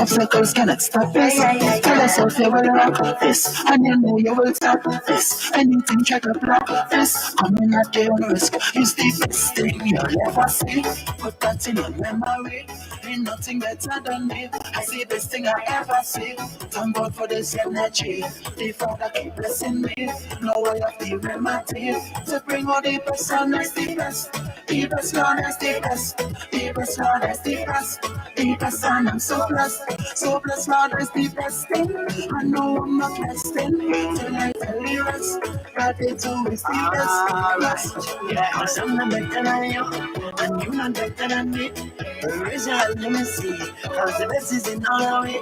Obstacles cannot stop this. Tell yourself you will rock this, and you know you will top this. Anything try to block this, coming at your own risk. It's the best thing you'll ever see. Put that in your memory. Ain't nothing better than me. I see the best thing I ever see. Thank God for this energy. The Father keep blessing me. No way of the remedy. To bring all the best on us, the best. The best on us, the best. The best on us, the best. The best on I'm so blessed. So blessed, Lord, is the best thing. I know I'm not resting. Tonight I will rest. That it too is the best. Yeah, cause I'm not better than you. And you're not better than me. Raise your hand, let me see. Cause the best is in all the way.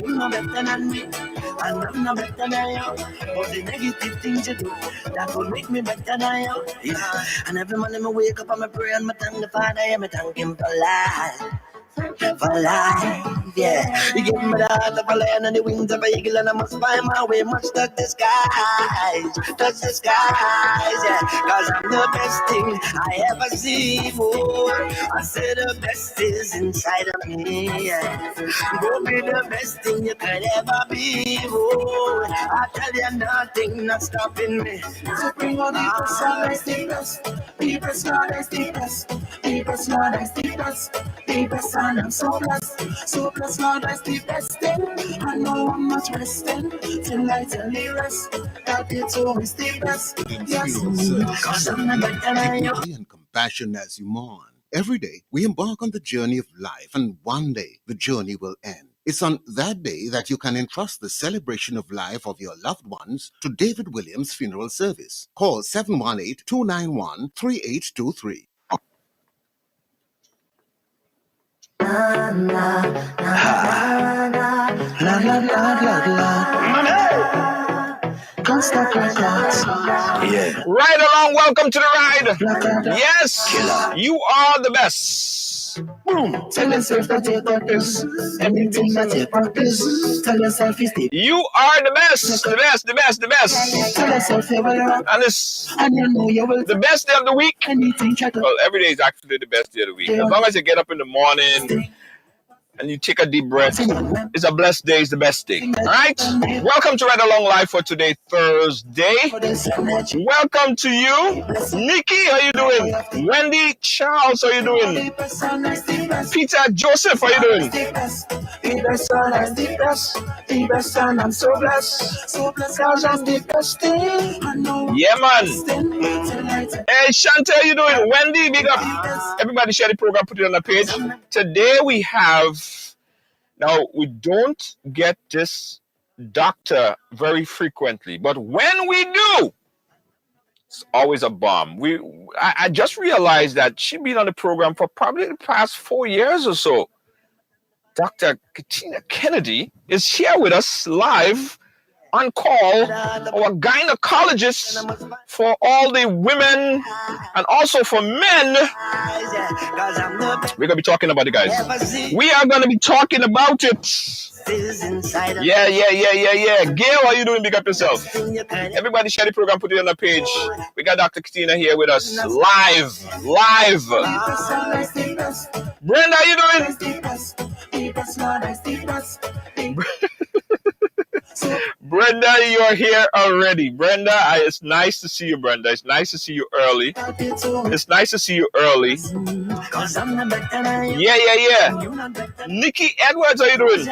You're not better than me. And I'm not better than you. But the negative things you do, that will make me better than you. Yeah. And every morning I wake up and I pray and I thank the Father and I thank Him for life. For life, yeah. You give me the heart of a lion and the wings of an eagle, and I must find my way, much touch the skies, yeah. Cause I'm the best thing I ever see, boy. I say the best is inside of me, yeah. Go be the best thing you could ever be, boy. I tell you nothing not stopping me. So bring on the best, the best, the best, the best, the best, the best, the best. And I'm so blessed, Lord, that's the best thing. I know I'm not resting till I tell you rest. That it's always the best. Yes, cause I'm not better than you. And compassion as you mourn. Every day, we embark on the journey of life, and one day, the journey will end. It's on that day that you can entrust the celebration of life of your loved ones to David Williams Funeral Service. Call 718-291-3823. Yeah. Ride along, welcome to the ride. Yes, you are the best. Boom. Tell yourself that you got this. Anything that you practice. Tell yourself it's the You are the best, the best, the best, the best. Tell yourself you will rock. And it's And you know you will the best day of the week. anything try to Well, every day is actually the best day of the week. As long as you get up in the morning and you take a deep breath, it's a blessed day, it's the best day. All right? Welcome to Ride Along Live for today, Thursday. Welcome to you. Nikki, how you doing? Wendy, Charles, how you doing? Peter, Joseph, how you doing? I'm so blessed. So blessed cause I'm the best thing. Yeah, man. Hey, Shante, how you doing? Wendy, big up. Everybody share the program, put it on the page. Today we have, now we don't get this doctor very frequently, but when we do, it's always a bomb. I just realized that she's been on the program for probably the past 4 years or so. Dr. Katina Kennedy is here with us live on call, our gynecologist for all the women and also for men. We're going to be talking about it, guys. We are going to be talking about it. Yeah. Gail, how you doing? Big up yourself. Everybody share the program, put it on the page. We got Dr. Katina here with us live. Brenda, how you doing? Brenda, you're here already. Brenda, it's nice to see you, Brenda. It's nice to see you early. Yeah. Nikki Edwards, how you doing?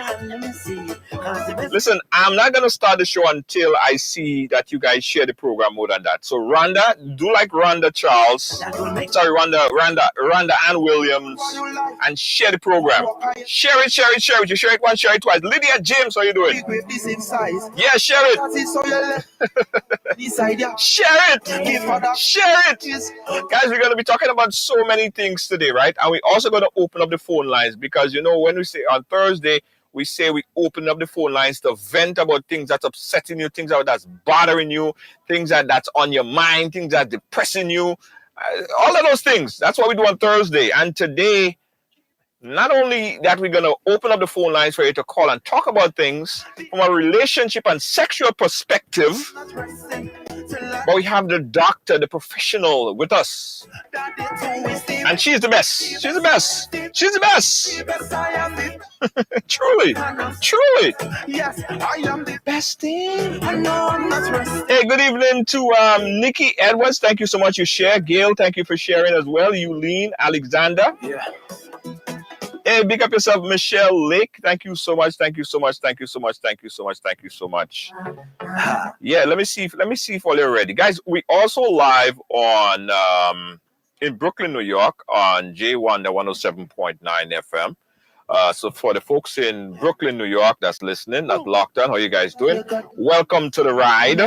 Listen, I'm not going to start the show until I see that you guys share the program more than that. So, Rhonda, do like Rhonda Charles. Sorry, Rhonda Ann Williams. And share the program. Share it. You share it once, share it twice. Lydia James, how you doing? Yeah, share it. Share it. Guys, we're going to be talking about so many things today, right? And we're also going to open up the phone lines because, when we say on Thursday, we say we open up the phone lines to vent about things that's upsetting you, things that's bothering you, things that's on your mind, things that are depressing you, all of those things. That's what we do on Thursday. And today, not only that, we're going to open up the phone lines for you to call and talk about things from a relationship and sexual perspective. but we have the doctor, the professional with us. And she's the best. She's the best. She's the best. Truly. Truly. Yes, I am the Best thing. I know I'm not resting. Hey, good evening to Nikki Edwards. Thank you so much. You share. Gail, thank you for sharing as well. Euleen, Alexander. Yeah. Hey, big up yourself, Michelle Lake. Thank you so much. Thank you so much. Thank you so much. Thank you so much. Thank you so much. Yeah, let me see if all you're ready. Guys, we also live on in Brooklyn, New York on J1 the 107.9 FM. So for the folks in Brooklyn, New York that's listening, that's locked on, how you guys doing? Welcome to the ride.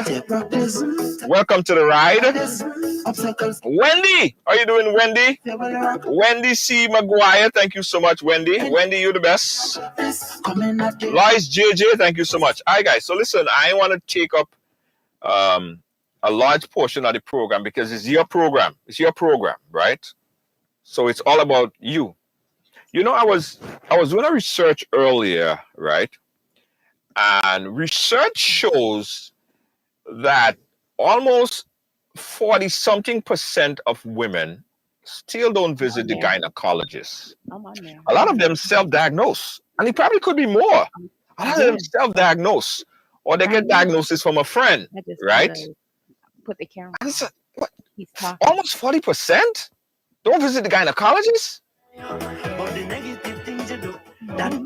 Welcome to the ride. Wendy, how you doing, Wendy? Wendy C. McGuire, thank you so much, Wendy. Wendy, you're the best. Lois JJ, thank you so much. All right, guys, so listen, I want to take up a large portion of the program because it's your program. It's your program, right? So it's all about you. You know, I was doing a research earlier, right? And research shows that almost 40-something% of women still don't visit the gynecologist. A lot of them self-diagnose, and it probably could be more. A lot of them self-diagnose, or they get diagnosis from a friend, right? Put the camera. And it's what, He's talking. almost 40% don't visit the gynecologist.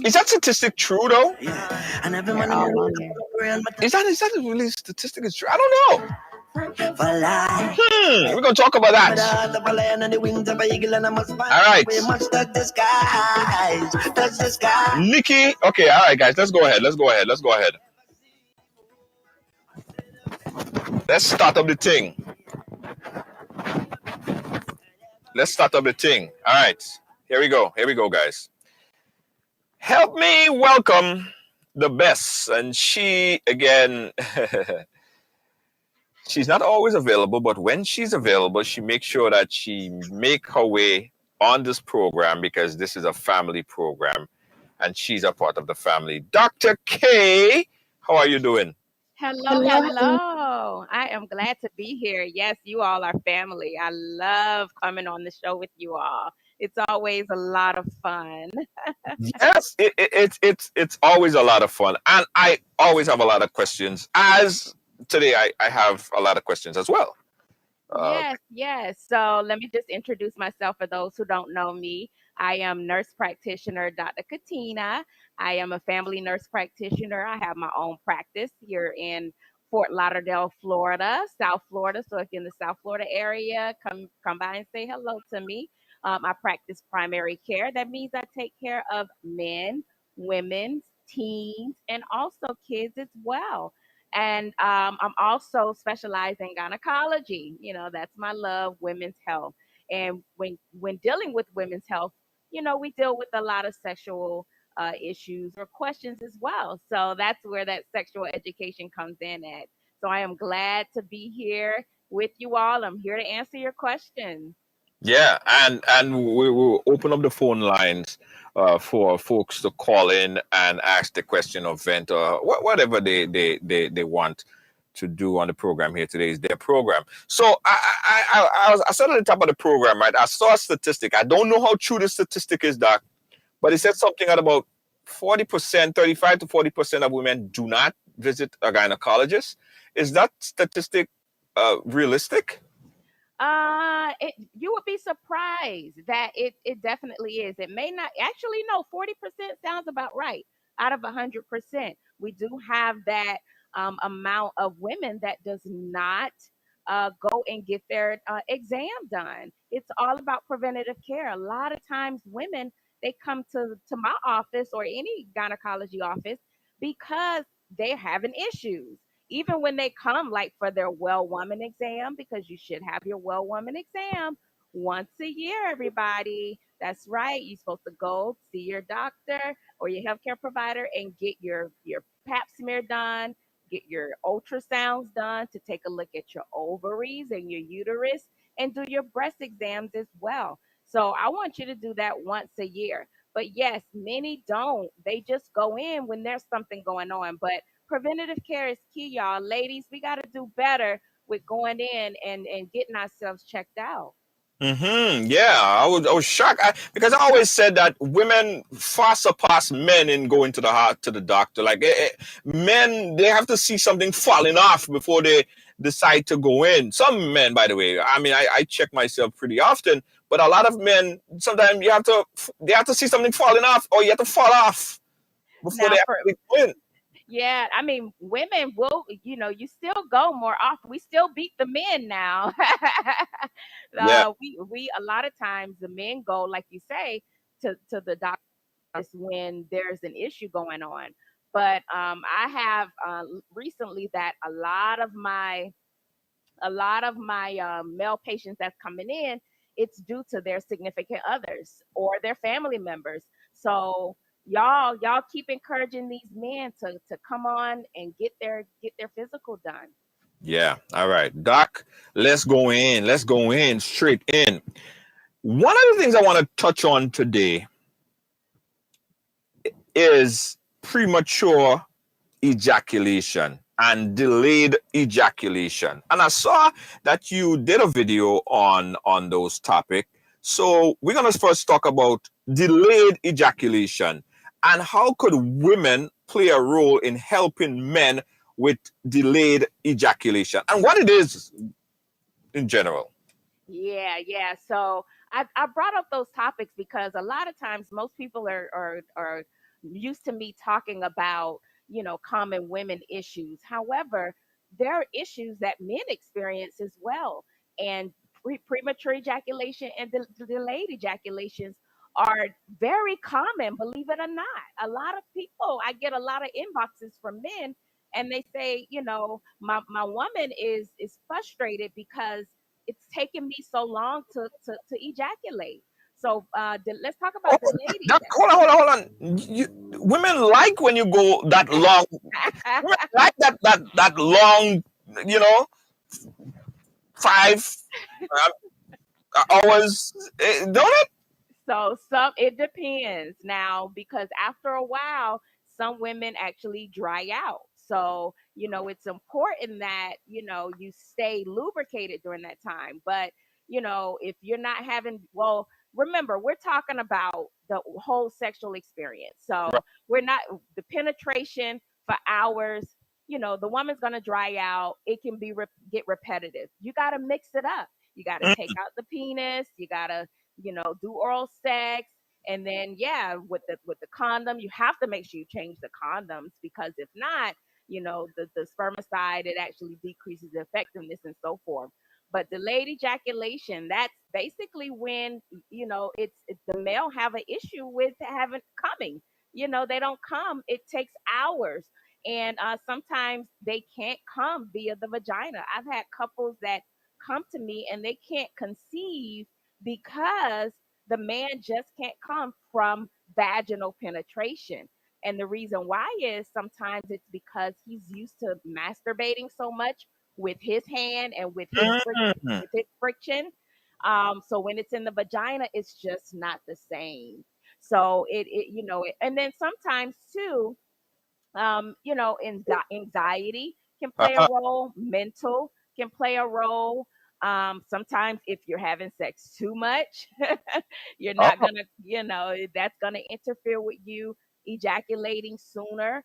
Is that statistic true though? They're all on there. Is that really statistic is true? I don't know. We're gonna talk about that. All right. Nikki. Okay, all right, guys. Let's go ahead. Let's go ahead. Let's start up the thing. All right. Here we go, guys. Help me welcome the best. And she, again, she's not always available, but when she's available, she makes sure that she make her way on this program because this is a family program and she's a part of the family. Dr. K, how are you doing? Hello. I am glad to be here. Yes, you all are family. I love coming on the show with you all. It's always a lot of fun. Yes, it's always a lot of fun. And I always have a lot of questions. As today, I have a lot of questions as well. Yes. So let me just introduce myself for those who don't know me. I am nurse practitioner Dr. Katina. I am a family nurse practitioner. I have my own practice here in Fort Lauderdale, Florida, South Florida. So if you're in the South Florida area, come by and say hello to me. I practice primary care. That means I take care of men, women, teens, and also kids as well. And I'm also specialized in gynecology. You know, that's my love, women's health. And when dealing with women's health, you know, we deal with a lot of sexual issues or questions as well. So that's where that sexual education comes in at. So I am glad to be here with you all. I'm here to answer your questions. Yeah, and we will open up the phone lines for folks to call in and ask the question or vent or whatever they want to do on the program here today is their program. So I said at the top of the program, right? I saw a statistic. I don't know how true the statistic is, Doc, but it said something at about 40%, 35 to 40% of women do not visit a gynecologist. Is that statistic realistic? You would be surprised that it definitely is. It may not actually no, 40% sounds about right out of 100%. We do have that amount of women that does not go and get their exam done. It's all about preventative care. A lot of times women they come to my office or any gynecology office because they're having issues even when they come like for their well woman exam, because you should have your well woman exam once a year, everybody. That's right. You're supposed to go see your doctor or your healthcare provider and get your pap smear done, get your ultrasounds done to take a look at your ovaries and your uterus and do your breast exams as well. So I want you to do that once a year. But yes, many don't. They just go in when there's something going on. But preventative care is key, y'all. Ladies, we got to do better with going in and getting ourselves checked out. Yeah, I was shocked because I always said that women far surpass men in going to the heart to the doctor. Like men, they have to see something falling off before they decide to go in. Some men, by the way, I mean, I check myself pretty often, but a lot of men sometimes they have to see something falling off, or you have to fall off before Now, they for actually go in. yeah, I mean, women will, you still go more often. We still beat the men now. Yeah, We a lot of times the men go, like you say, to the doctor when there's an issue going on. But I have recently that a lot of my male patients that's coming in, it's due to their significant others or their family members. So y'all keep encouraging these men to come on and get their physical done. yeah. All right, Doc, let's go in. Let's go in straight in. One of the things I want to touch on today is premature ejaculation and delayed ejaculation. And I saw that you did a video on those topics. So we're going to first talk about delayed ejaculation and how could women play a role in helping men with delayed ejaculation and what it is in general. Yeah, yeah. So I brought up those topics because a lot of times most people are used to me talking about, common women issues. However, there are issues that men experience as well. And premature ejaculation and delayed ejaculations are very common, believe it or not. A lot of people, I get a lot of inboxes from men and they say, my woman is frustrated because it's taken me so long to ejaculate. So let's talk Oh, about delayed hold on. Women like when you go that long. Women like that long, you know, 5 hours, don't it? So some it depends now because after a while, some women actually dry out. So, it's important that, you stay lubricated during that time. But, if you're not having, well, remember, we're talking about the whole sexual experience. Right. So we're not the penetration for hours, the woman's gonna dry out. It can get repetitive. You gotta mix it up. You gotta take out the penis, you gotta do oral sex. And then, yeah, with the condom, you have to make sure you change the condoms because if not, the spermicide, it actually decreases the effectiveness and so forth. But delayed ejaculation, that's basically when, it's the male have an issue with having coming. They don't come. It takes hours. And sometimes they can't come via the vagina. I've had couples that come to me and they can't conceive because the man just can't come from vaginal penetration. And the reason why is sometimes it's because he's used to masturbating so much with his hand and Mm. with his friction. So when it's in the vagina, it's just not the same. So and then sometimes too, anxiety can play a Uh-huh. role, mental can play a role. Sometimes if you're having sex too much, you're not Oh. gonna, that's gonna interfere with you ejaculating sooner.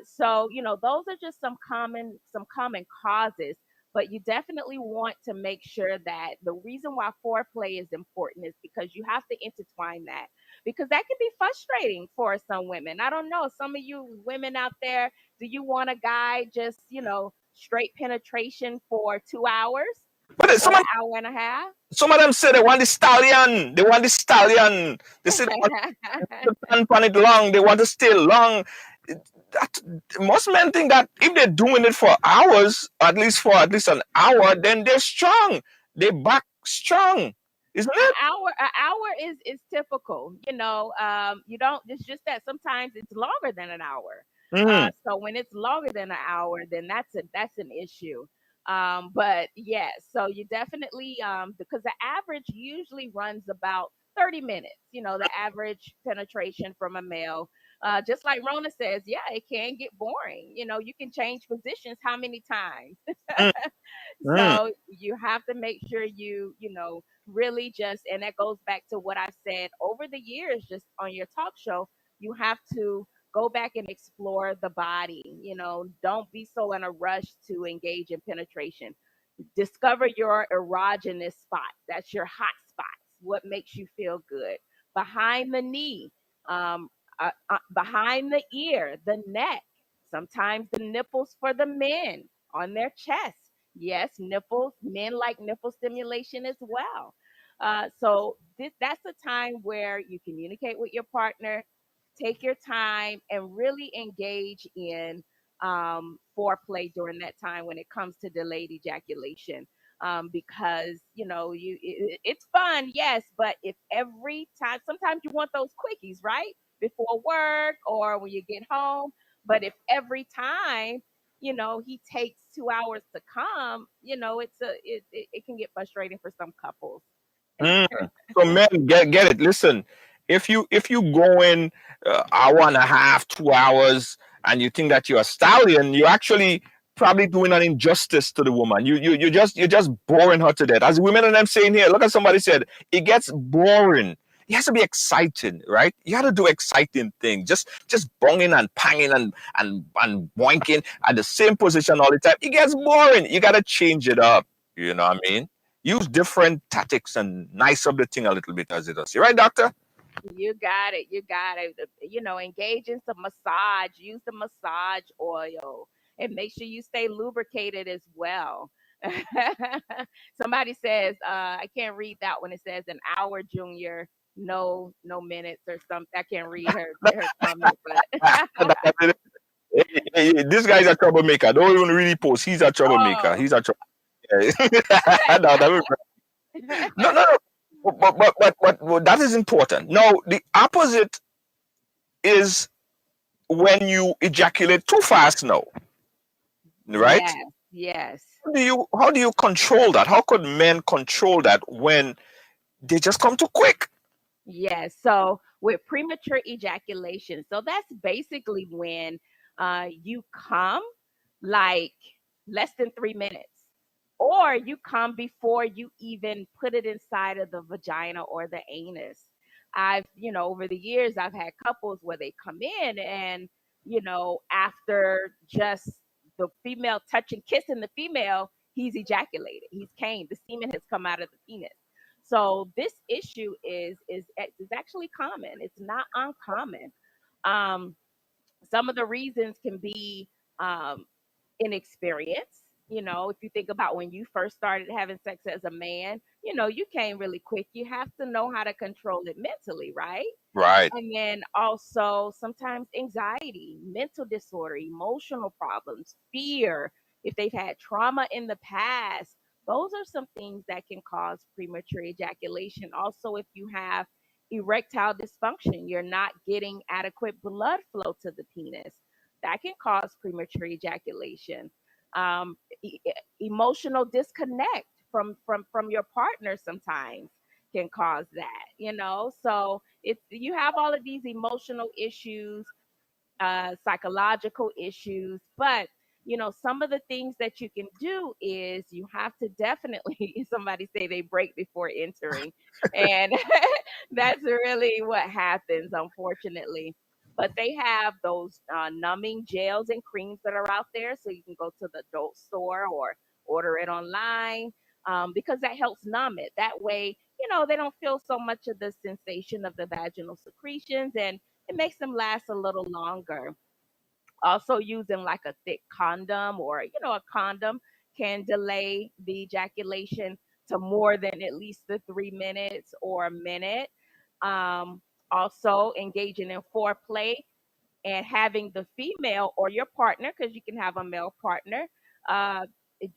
So those are just some common causes. But you definitely want to make sure that the reason why foreplay is important is because you have to intertwine that because that can be frustrating for some women. I don't know. Some of you women out there, do you want a guy just, straight penetration for 2 hours But or an hour and a half? some of them say they want the stallion. They want the stallion. They say they want to stand on it long. They want to stay long. That, most men think that if they're doing it for hours, at least an hour, then they're strong. They back strong, isn't An it? hour is typical. You don't. It's just that sometimes it's longer than an hour. Mm. So when it's longer than an hour, then that's an issue. But yes, so you definitely because the average usually runs about 30 minutes. The average penetration from a male Just like Rona says, yeah, it can get boring. You can change positions how many times? Mm, mm, So you have to make sure really just, and that goes back to what I've said over the years, just on your talk show, you have to go back and explore the body. Don't be so in a rush to engage in penetration. Discover your erogenous spots. That's your hot spots. What makes you feel good? Behind the knee, um, behind the ear, the neck, sometimes the nipples for the men on their chest. Yes, nipples. Men like nipple stimulation as well. That's a time where you communicate with your partner, take your time, and really engage in foreplay during that time when it comes to delayed ejaculation. Because it's fun, yes, but if every time, sometimes you want those quickies, right, before work or when you get home. But if every time he takes 2 hours to come, it can get frustrating for some couples. mm. So men, get it. Listen, if you go in hour and a half, 2 hours, and you think that you're a stallion, you're actually probably doing an injustice to the woman. You're just boring her to death. As the women and them saying here, look at somebody said, it gets boring. It has to be exciting, right? You have to do exciting things. Just bonging and panging and boinking at the same position all the time. It gets boring. You gotta change it up. You know what I mean? Use different tactics and nice up the thing a little bit as it does. You right, doctor? You got it. You got it. Engage in some massage. Use the massage oil, and make sure you stay lubricated as well. Somebody says, I can't read that one. It says an hour, Junior. No minutes or something. I can't read her comment, but This guy's a troublemaker. Don't even really post. He's a troublemaker. oh. He's a troublemaker. No, no, no, no. But that is important. Now, the opposite is when you ejaculate too fast now, right? Yes, yes. How do you control that? How could men control that when they just come too quick? Yes. So with premature ejaculation, so that's basically when you come like less than 3 minutes, or you come before you even put it inside of the vagina or the anus. Over the years, I've had couples where they come in and, after just the female touching, kissing the female, he's ejaculated. He's came. The semen has come out of the penis. So this issue is actually common. It's not uncommon. Um, some of the reasons can be um, inexperience. If you think about when you first started having sex as a man, you came really quick. You have to know how to control it mentally, right? Right. And then also sometimes anxiety, mental disorder, emotional problems, fear, if they've had trauma in the past, those are some things that can cause premature ejaculation. Also, if you have erectile dysfunction, you're not getting adequate blood flow to the penis, that can cause premature ejaculation. Um, Emotional disconnect from your partner sometimes can cause that. So if you have all of these emotional issues, psychological issues, but some of the things that you can do is you have to definitely somebody say they break before entering, and that's really what happens, unfortunately. But they have those numbing gels and creams that are out there, so you can go to the adult store or order it online, because that helps numb it. That way, they don't feel so much of the sensation of the vaginal secretions, and it makes them last a little longer. Also, using like a thick condom or a condom can delay the ejaculation to more than at least the 3 minutes or a minute. Um, Also, engaging in foreplay and having the female or your partner, because you can have a male partner, uh,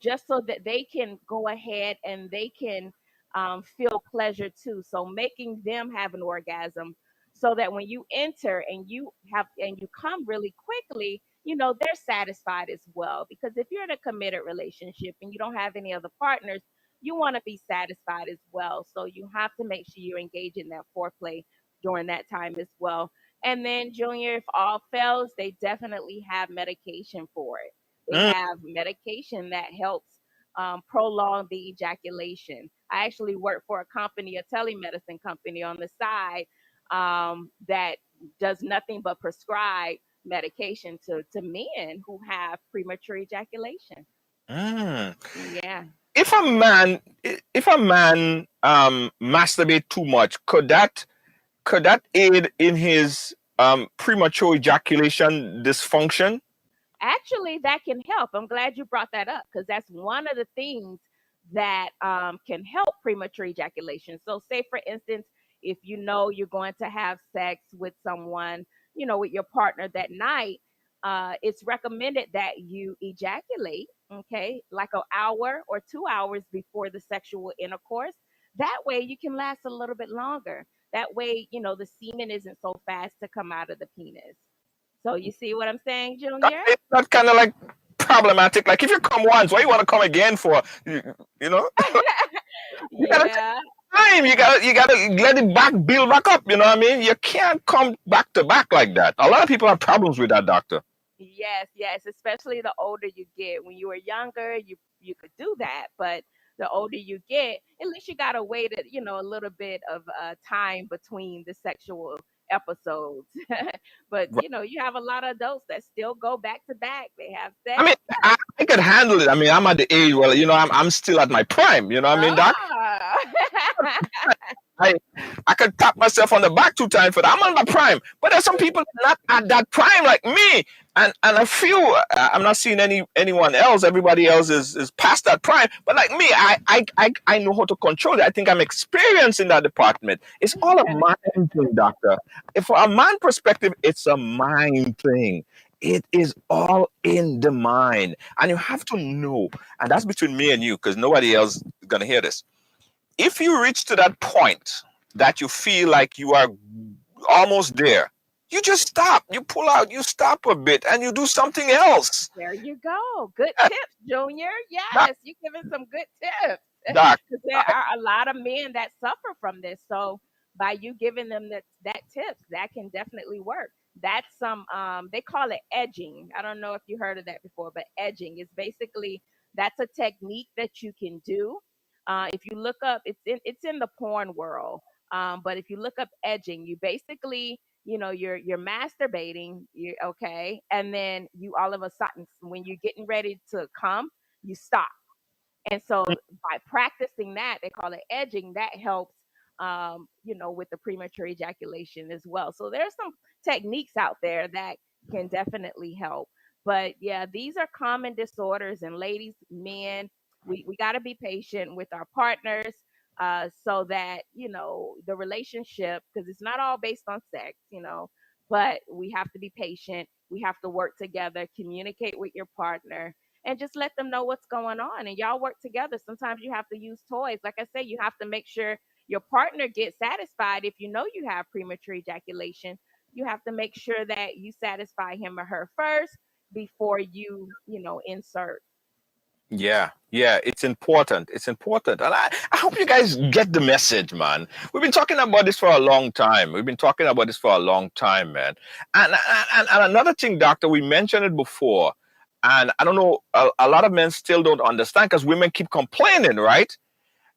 just so that they can go ahead and they can feel pleasure too. So making them have an orgasm, so that when you enter and you come really quickly, they're satisfied as well. Because if you're in a committed relationship and you don't have any other partners, you want to be satisfied as well. So you have to make sure you engage in that foreplay during that time as well. And then, Junior, if all fails, they definitely have medication for it. They Mm, have medication that helps prolong the ejaculation. I actually work for a company, a telemedicine company on the side, that does nothing but prescribe medication to men who have premature ejaculation. mm. Yeah. If a man masturbate too much, could that aid in his premature ejaculation dysfunction? Actually, that can help. I'm glad you brought that up because that's one of the things that can help premature ejaculation. So, say for instance, if you know you're going to have sex with someone, with your partner that night, it's recommended that you ejaculate, okay, like an hour or 2 hours before the sexual intercourse. That way, you can last a little bit longer. That way, the semen isn't so fast to come out of the penis. So you see what I'm saying, Junior? It's not kind of like problematic. Like if you come once, why you want to come again for? You know, you gotta take Yeah. time. You gotta let it back build back up. You know what I mean? You can't come back to back like that. A lot of people have problems with that, doctor. Yes, yes, especially the older you get. When you were younger, you could do that, but the older you get, at least you gotta wait a little bit of time between the sexual episodes. But you have a lot of adults that still go back to back. They have I sex. mean, I could handle it. I mean, I'm at the age where I'm still at my prime. You know what I mean, doc? Ah. I I could tap myself on the back 2 times for that. I'm on my prime, but there's some people not at that prime like me, and I feel I'm not seeing anyone else. Everybody else is past that prime, but like me, I know how to control it. I think I'm experienced in that department. It's all a mind thing, doctor. If for a man perspective, it's a mind thing. It is all in the mind, and you have to know, and that's between me and you, because nobody else is gonna hear this. If you reach to that point that you feel like you are almost there, you just stop. You pull out, you stop a bit, and you do something else. There you go. Good Yeah, tips, Junior. Doc, Yes, you're giving some good tips. doc, Because there are a lot of men that suffer from this. So by you giving them that tips, that can definitely work. That's some they call it edging. I don't know if you heard of that before, but edging is basically that's a technique that you can do. If you look up, it's in the porn world. But if you look up edging, you basically you're masturbating, you okay, and then you all of a sudden when you're getting ready to come, you stop. And so by practicing that, they call it edging, that helps with the premature ejaculation as well. So there's some techniques out there that can definitely help. But yeah, these are common disorders, and ladies, men, we got to be patient with our partners, so that the relationship, because it's not all based on sex, but we have to be patient. We have to work together, communicate with your partner, and just let them know what's going on, and y'all work together. Sometimes you have to use toys. Like I say, you have to make sure your partner gets satisfied. If you know you have premature ejaculation, you have to make sure that you satisfy him or her first before you insert. yeah, yeah, it's important. It's important. And I hope you guys get the message, man. We've been talking about this for a long time. We've been talking about this for a long time, man. And another thing, doctor, we mentioned it before. And I don't know, a lot of men still don't understand because women keep complaining, right?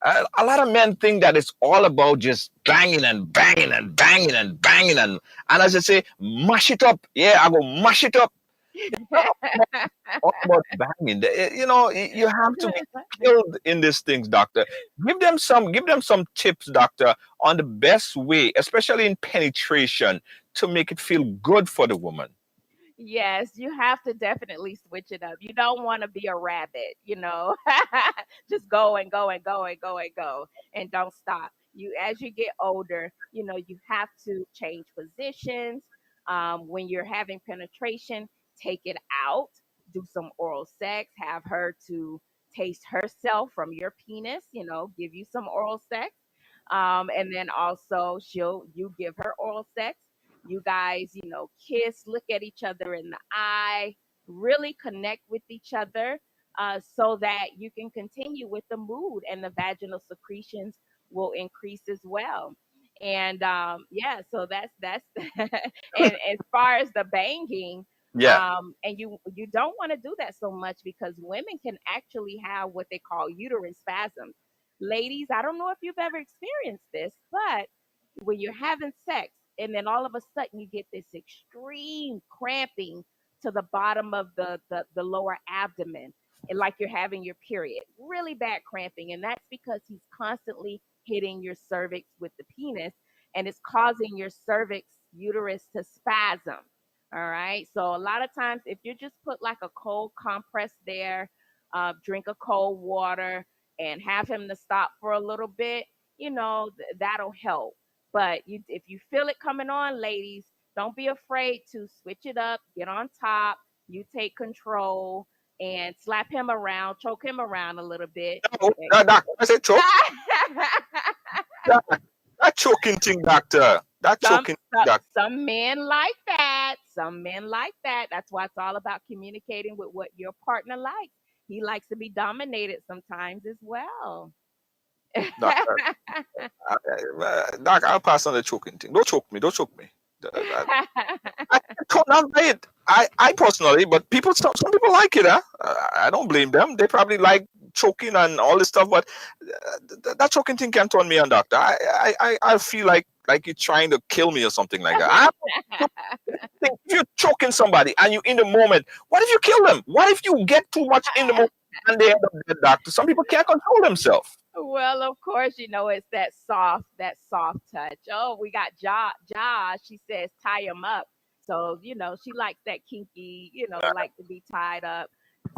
A lot of men think that it's all about just banging and banging and banging and banging and as I say, mash it up. Yeah, I go mash it up. It's not all about banging. You have to be skilled in these things, doctor. Give them some tips, doctor, on the best way, especially in penetration, to make it feel good for the woman. Yes, you have to definitely switch it up. You don't want to be a rabbit. Just go and go and go and go and go and don't stop. As you get older, you have to change positions. When you're having penetration, take it out, do some oral sex, have her to taste herself from your penis, give you some oral sex. And then also you give her oral sex. You guys, kiss, look at each other in the eye, really connect with each other, so that you can continue with the mood, and the vaginal secretions will increase as well. And yeah, so that's and as far as the banging, Yeah. and you don't want to do that so much because women can actually have what they call uterine spasms. Ladies, I don't know if you've ever experienced this, but when you're having sex and then all of a sudden you get this extreme cramping to the bottom of the lower abdomen, and like you're having your period, really bad cramping, and that's because he's constantly hitting your cervix with the penis, and it's causing your cervix uterus to spasm. All right. So a lot of times, if you just put like a cold compress there, drink a cold water, and have him to stop for a little bit, that'll help. But if you feel it coming on, ladies, don't be afraid to switch it up, get on top, you take control, and slap him around, choke him around a little bit. No, doc, I said choke. Doc, that choking thing, doctor. That some, choking, some doc. some men like that. Some men like that. That's why it's all about communicating with what your partner likes. He likes to be dominated sometimes as well. Doc, doc, I'll pass on the choking thing. Don't choke me. Don't choke me. I don't know it. I personally, but some people like it. Huh? I don't blame them. They probably like choking and all this stuff, but that choking thing can turn me on, doctor. I feel like you're trying to kill me or something like that. If you're choking somebody and you're in the moment, what if you kill them? What if you get too much in the moment and they end up dead, doctor? Some people can't control themselves. Well, of course, it's that soft touch. Oh, we got Ja. She says tie him up. So, she likes that kinky, like to be tied up.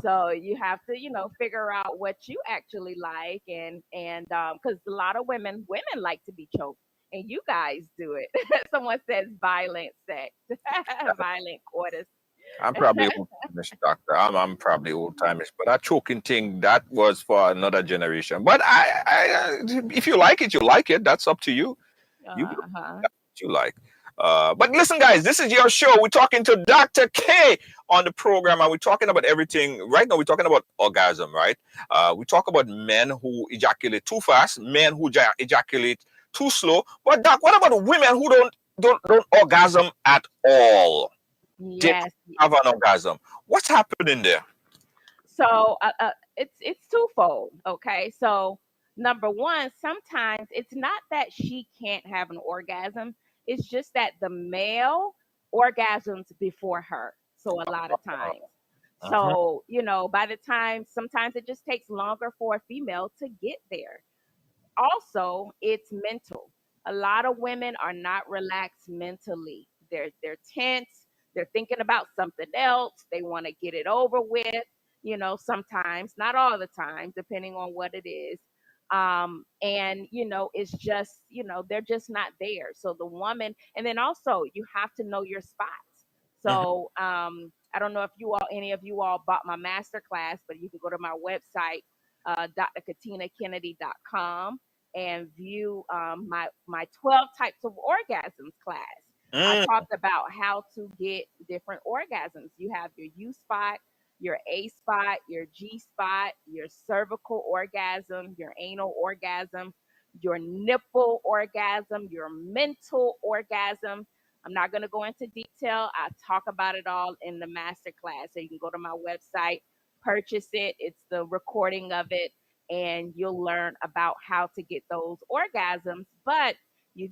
So you have to, figure out what you actually like, and because a lot of women like to be choked, and you guys do it. Someone says violent sex, violent coitus. I'm probably old timeish, doctor. I'm probably old timeish, but that choking thing that was for another generation. But if you like it, you like it. That's up to you. You do Uh-huh. what you like. But listen, guys, this is your show. We're talking to Dr. K on the program, and we're talking about everything. Right now, we're talking about orgasm, right? We talk about men who ejaculate too fast, men who ejaculate too slow. But Doc, what about women who don't orgasm at all? They don't Yes. have an orgasm. What's happening there? So it's twofold. Okay. So number one, sometimes it's not that she can't have an orgasm. It's just that the male orgasms before her. So a lot of times. Uh-huh. So, by the time sometimes it just takes longer for a female to get there. Also, it's mental. A lot of women are not relaxed mentally. They're tense. They're thinking about something else. They want to get it over with. Sometimes, not all the time, depending on what it is. And it's just they're just not there. So the woman, and then also you have to know your spots. Mhm. So I don't know if any of you all bought my master class, but you can go to my website, drkatinakennedy.com, and view my 12 types of orgasms class. I Mm. talked about how to get different orgasms. You have your U spot, your A spot, your G spot, your cervical orgasm, your anal orgasm, your nipple orgasm, your mental orgasm. I'm not going to go into detail. I talk about it all in the master class. So you can go to my website, purchase it. It's the recording of it, and you'll learn about how to get those orgasms. But you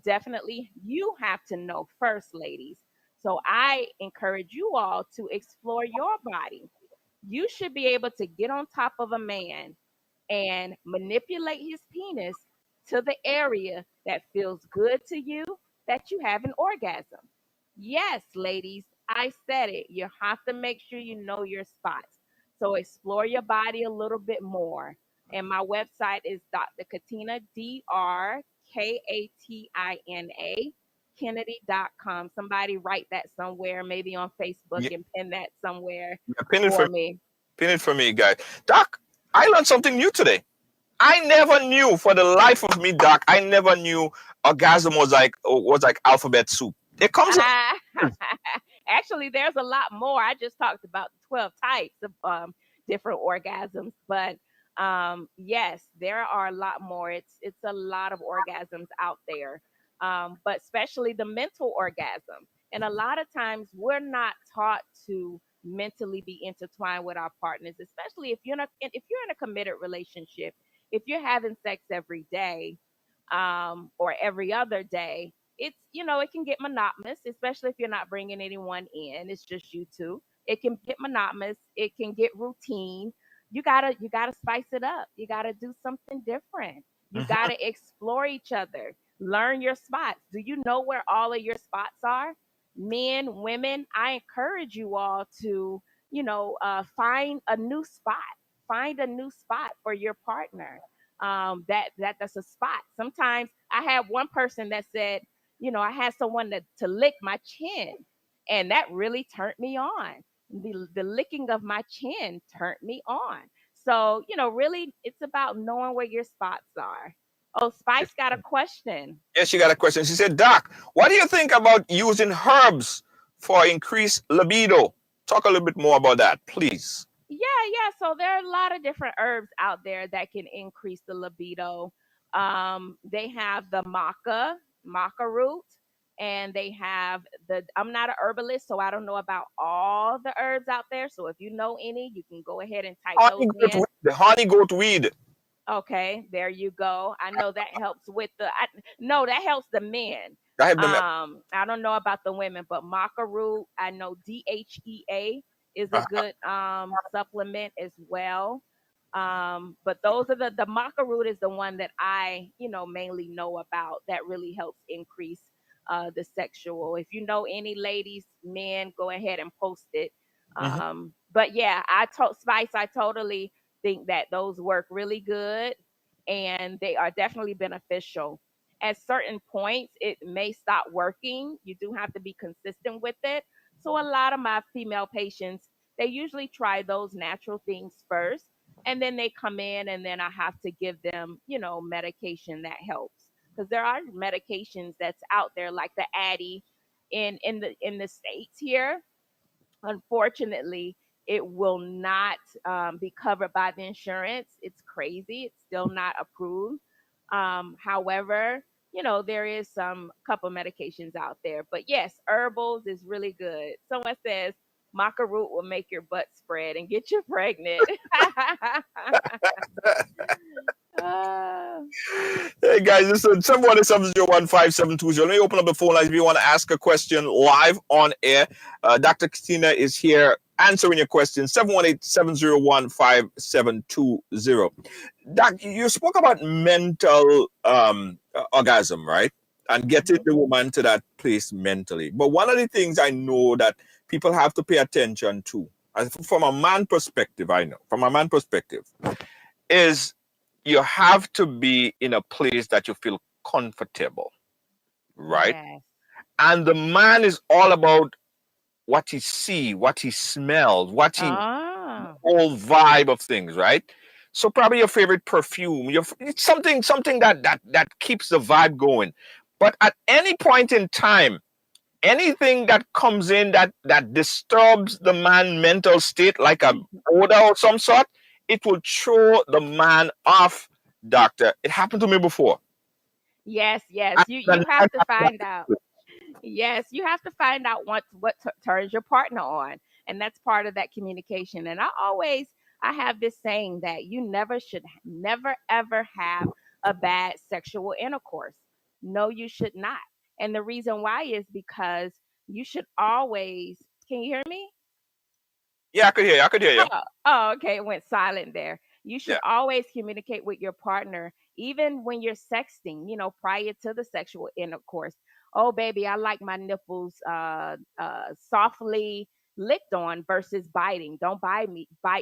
have to know first, ladies. So I encourage you all to explore your body. You should be able to get on top of a man and manipulate his penis to the area that feels good to you, that you have an orgasm. Yes, ladies, I said it. You have to make sure you know your spots. So explore your body a little bit more. And my website is Dr. Katina, DrKatina, Kennedy.com. Somebody write that somewhere, maybe on Facebook, Yeah, and pin that somewhere yeah, pin it for for me. me. Pin it for me, guys. Doc, I learned something new today. I never knew for the life of me, Doc. I never knew orgasm was like alphabet soup. It comes in. Ah, actually, there's a lot more. I just talked about the 12 types of different orgasms, but yes, there are a lot more. It's a lot of orgasms out there. but especially the mental orgasm. And a lot of times we're not taught to mentally be intertwined with our partners, especially if you're in a committed relationship. If you're having sex every day, or every other day, it's it can get monotonous, especially if you're not bringing anyone in. It's just you two. It can get monotonous. It can get routine. You gotta spice it up. You gotta do something different. You Mhm. gotta explore each other. Learn your spots. Do you know where all of your spots are? Men, women, I encourage you all to find a new spot. Find a new spot for your partner. That's a spot. Sometimes I had one person that said, I had someone to lick my chin, and that really turned me on. The licking of my chin turned me on. So, really it's about knowing where your spots are. Oh, Spice got a question. Yes, she got a question. She said, Doc, what do you think about using herbs for increased libido? Talk a little bit more about that, please. Yeah. So there are a lot of different herbs out there that can increase the libido. They have the maca root, and they have I'm not a herbalist, so I don't know about all the herbs out there. So if you know any, you can go ahead and type Honey those goat in. weed. The honey goat weed. Okay, there you go. I know that helps with no, that helps the men. I have them. I don't know about the women, but maca root, I know DHEA is a Uh, good supplement as well. But those are the maca root is the one that I, mainly know about that really helps increase the sexual. If you know any ladies, men, go ahead and post it. mhm. But yeah, I told Spice, I totally think that those work really good, and they are definitely beneficial. At certain points, it may stop working. You do have to be consistent with it. So, a lot of my female patients, they usually try those natural things first, and then they come in, and then I have to give them, medication that helps. Because there are medications that's out there, like the Addy in the states here. Unfortunately, it will not be covered by the insurance. It's crazy. It's still not approved. However, there is some couple medications out there. But yes, herbals is really good. Someone says maca root will make your butt spread and get you pregnant. Ah, Hey guys, this is 717-015-720. Let me open up the phone lines if you want to ask a question live on air. Dr. Katina is here answering your questions. 718-701-5720. Doc, you spoke about mental orgasm, right? And getting mhm. the woman to that place mentally. But one of the things I know that people have to pay attention to, from a man perspective, I know, from a man perspective, is you have to be in a place that you feel comfortable, right? Yes. And the man is all about what he see, what he smells, what he Ah. whole vibe of things, right? So probably your favorite perfume, it's something that keeps the vibe going. But at any point in time, anything that comes in that disturbs the man mental state, like a odor or some sort, it will throw the man off, doctor. It happened to me before. Yes. And You the have night to after find out. Yes, you have to find out what turns your partner on, and that's part of that communication. And I have this saying that you never ever have a bad sexual intercourse. No, you should not. And the reason why is because you should always. Can you hear me? yeah, I could hear you. I could hear you. Oh, okay. It went silent there. You should Yeah. always communicate with your partner, even when you're sexting, prior to the sexual intercourse. Oh, baby, I like my nipples softly licked on versus biting. Don't bite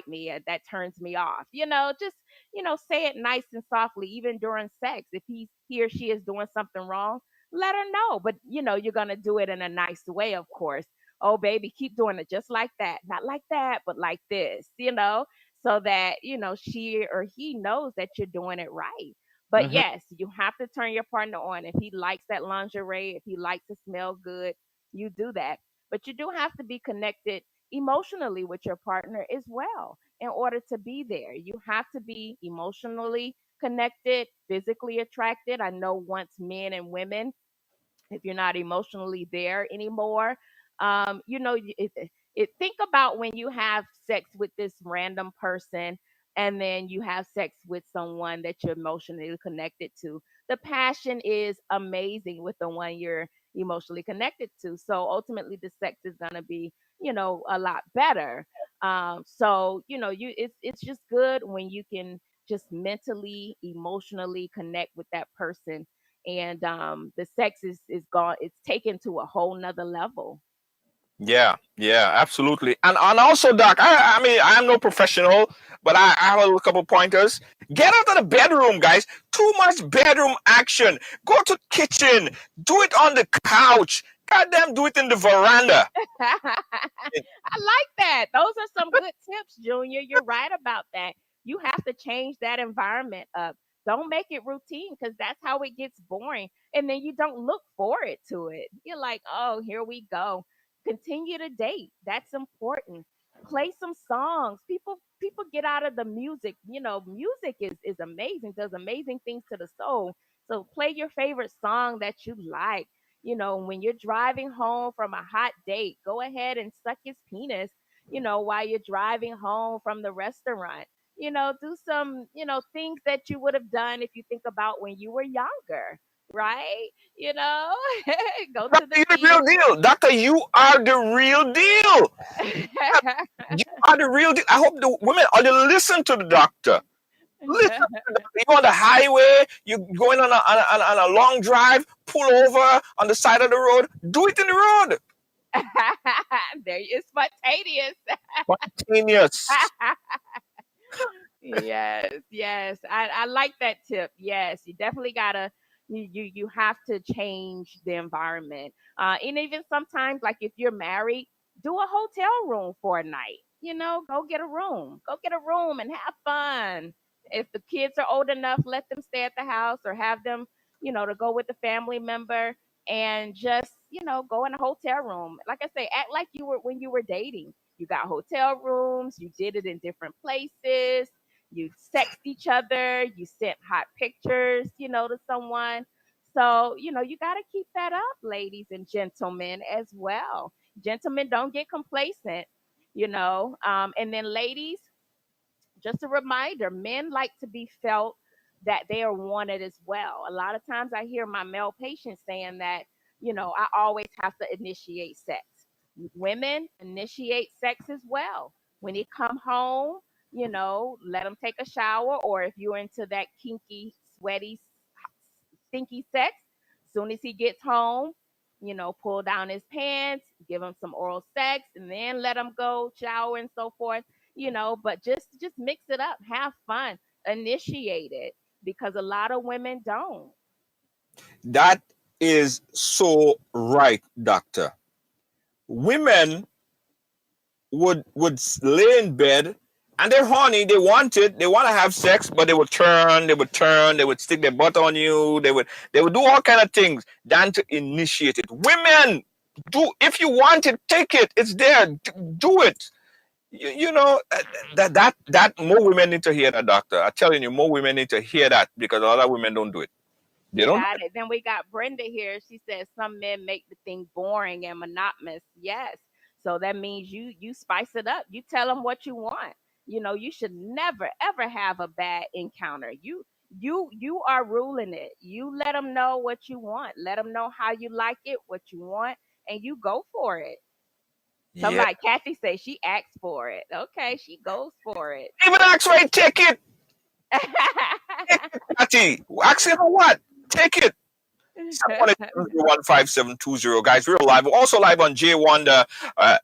me. That turns me off. Say it nice and softly, even during sex. If he or she is doing something wrong, let her know. But you're gonna do it in a nice way, of course. Oh, baby, keep doing it just like that. Not like that, but like this, so that, she or he knows that you're doing it right. But Hmm. yes, you have to turn your partner on. If he likes that lingerie, if he likes to smell good, you do that. But you do have to be connected emotionally with your partner as well in order to be there. You have to be emotionally connected, physically attracted. I know once men and women if you're not emotionally there anymore. You know, think about when you have sex with this random person and then you have sex with someone that you're emotionally connected to. The passion is amazing with the one you're emotionally connected to. So ultimately, the sex is going to be, a lot better. So it's just good when you can just mentally, emotionally connect with that person, and the sex is gone. It's taken to a whole nother level. Yeah, yeah, absolutely. And also, Doc, I mean, I'm no professional, but I have a couple pointers. Get out of the bedroom, guys. Too much bedroom action. Go to kitchen. Do it on the couch. Goddamn, do it in the veranda. I like that. Those are some good tips, Junior. You're right about that. You have to change that environment up. Don't make it routine because that's how it gets boring. And then you don't look forward to it. You're like, oh, here we go. Continue to date. That's important. Play some songs. People get out of the music. Music is amazing, does amazing things to the soul. So play your favorite song that you like. When you're driving home from a hot date, go ahead and suck his penis, while you're driving home from the restaurant. Do some, things that you would have done if you think about when you were younger, right? You know, go to the Doctor, you're the real theater. deal. Doctor, you are the real deal. You are the real deal. I hope the women are you listen to the doctor. Listen to the doctor. You on the highway, you going on a long drive, pull over on the side of the road, do it in the road. There is spontaneous. Spontaneous. Yes, yes. I like that tip. Yes, you definitely gotta you have to change the environment. And even sometimes, like if you're married, do a hotel room for a night. Go get a room. Go get a room and have fun. If the kids are old enough, let them stay at the house or have them, to go with a family member and just, go in a hotel room. Like I say, act like you were when you were dating. You got hotel rooms, you did it in different places, you sext each other, you sent hot pictures, to someone. So, you got to keep that up, ladies and gentlemen, as well. Gentlemen, don't get complacent. And then, ladies, just a reminder, men like to be felt that they are wanted as well. A lot of times I hear my male patients saying that, I always have to initiate sex. Women initiate sex as well. When they come home, let them take a shower, or if you're into that kinky, sweaty, stinky sex, soon as he gets home, pull down his pants, give him some oral sex, and then let him go shower and so forth. But just mix it up, have fun, initiate it, because a lot of women don't. That is so right, doctor. Women would lay in bed and they're horny, they want it, they want to have sex, but they would stick their butt on you, they would do all kind of things than to initiate it. Women, do if you want it, take it. It's there. Do it. That more women need to hear that, doctor. I'm telling you, more women need to hear that because a lot of women don't do it. They don't. Got it. Then we got Brenda here. She says some men make the thing boring and monotonous. Yes. So that means you spice it up. You tell them what you want. You should never ever have a bad encounter. You are ruling it. You let them know what you want. Let them know how you like it, what you want, and you go for it. Yeah. Somebody, Kathy says she asks for it. Okay, she goes for it. Even ask for it, take it. Patty, asking for what? Take it. 718-015-720. Guys, we're live. We're also live on J1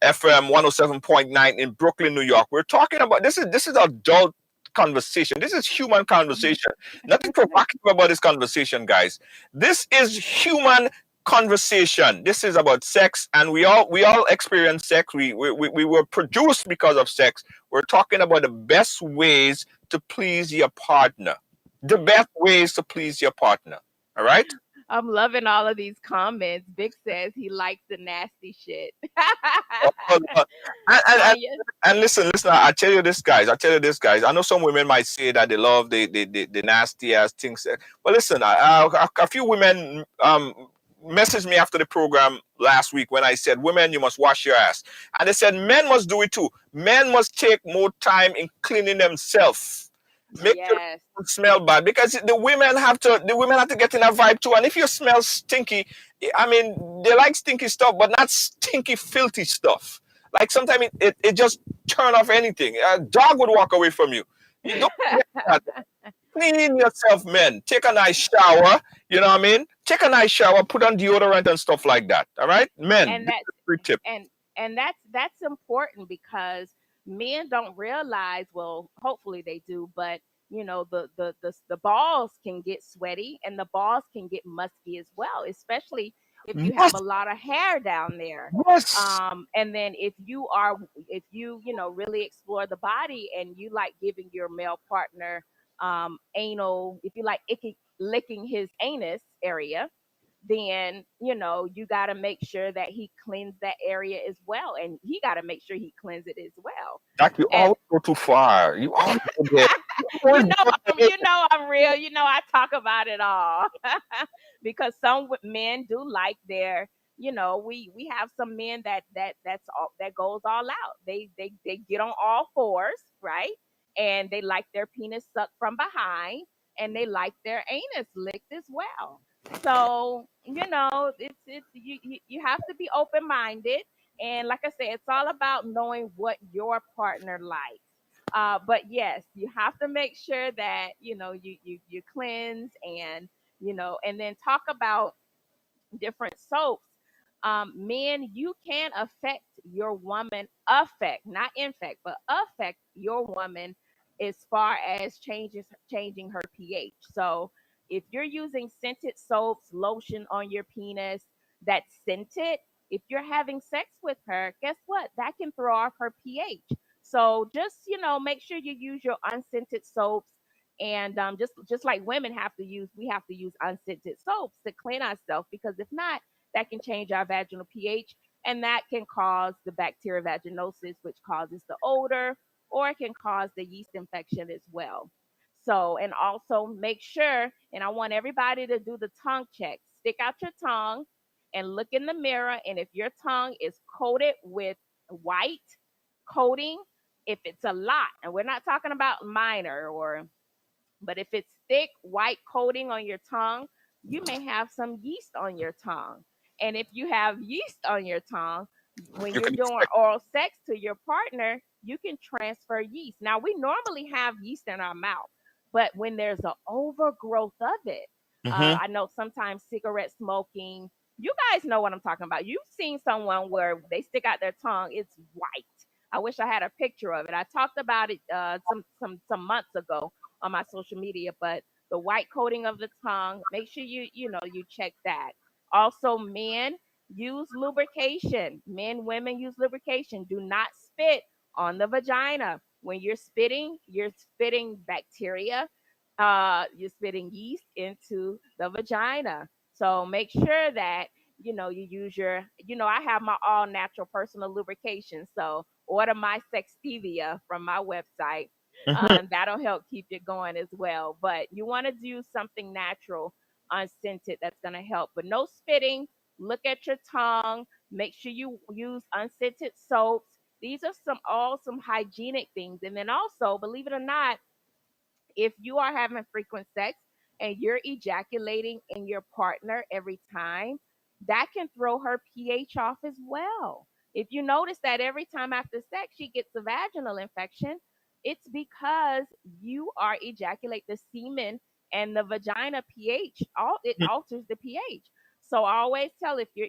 FM 107.9 in Brooklyn, New York. We're talking about this is adult conversation. This is human conversation. Nothing provocative about this conversation, guys. This is human conversation. This is about sex, and we all experience sex. We were produced because of sex. We're talking about the best ways to please your partner. The best ways to please your partner. All right? I'm loving all of these comments. Vic says he likes the nasty shit. Oh, no. And, and, and, Tanya, and listen, I tell you this, guys. I know some women might say that they love the nasty ass things. But listen, a few women messaged me after the program last week when I said, "Women, you must wash your ass," and they said men must do it too. Men must take more time in cleaning themselves. Make sure Yes. they don't smell bad because the women have to get in a vibe too. And if you smell stinky, I mean, they like stinky stuff, but not stinky, filthy stuff. Like sometimes it just turn off anything. A dog would walk away from you. You don't forget that. Clean yourself, men. Take a nice shower. You know what I mean? Take a nice shower, put on deodorant and stuff like that. All right? Men, and this that's is a free tip. and that's important because men don't realize, well, hopefully they do, but the balls can get sweaty and the balls can get musky as well, especially if you have Yes, a lot of hair down there. yes. And then if you really explore the body and you like giving your male partner anal, if you like licking his anus area, then you got to make sure that he cleans that area as well, and he got to make sure he cleans it as well. Like you And always go too far. You always go there. You always go there. I'm real. I talk about it all because some men do like their. We have some men that's all that goes all out. They get on all fours, right? And they like their penis sucked from behind, and they like their anus licked as well. So you have to be open minded, and like I said, it's all about knowing what your partner likes. But yes, you have to make sure that you cleanse, and then talk about different soaps. Men, you can affect your woman, affect, not infect, but affect your woman as far as changing her pH. So if you're using scented soaps, lotion on your penis that's scented, if you're having sex with her, guess what? That can throw off her pH. So just make sure you use your unscented soaps, and just like women we have to use unscented soaps to clean ourselves, because if not, that can change our vaginal pH, and that can cause the bacteria vaginosis, which causes the odor, or it can cause the yeast infection as well. So, and also make sure, and I want everybody to do the tongue check. Stick out your tongue and look in the mirror, and if your tongue is coated with white coating, if it's a lot, and we're not talking about minor, but if it's thick white coating on your tongue, you may have some yeast on your tongue. And if you have yeast on your tongue, when You you're can doing expect. oral sex to your partner, you can transfer yeast. Now, we normally have yeast in our mouth, but when there's an overgrowth of it, Hmm. I know sometimes cigarette smoking, you guys know what I'm talking about. You've seen someone where they stick out their tongue, it's white. I wish I had a picture of it. I talked about it some months ago on my social media, but the white coating of the tongue, make sure you check that. Also, men use lubrication. Men, women use lubrication. Do not spit on the vagina. When you're spitting bacteria, you're spitting yeast into the vagina. So make sure that you use I have my all natural personal lubrication. So order my Sextivia from my website. Hmm. That'll help keep you going as well. But you want to do something natural, unscented, that's going to help. But no spitting. Look at your tongue. Make sure you use unscented soaps. These are some hygienic things. And then also, believe it or not, if you are having frequent sex and you're ejaculating in your partner every time, that can throw her pH off as well. If you notice that every time after sex she gets a vaginal infection, it's because you are ejaculate the semen and the vagina pH. It alters the pH. So I always tell, if you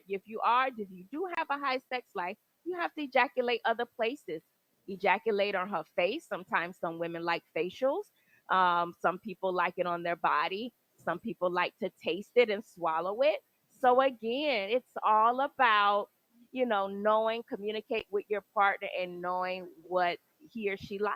do have a high sex life, you have to ejaculate other places. Ejaculate on her face. Sometimes some women like facials. Some people like it on their body. Some people like to taste it and swallow it. So again, it's all about, knowing, communicate with your partner and knowing what he or she likes.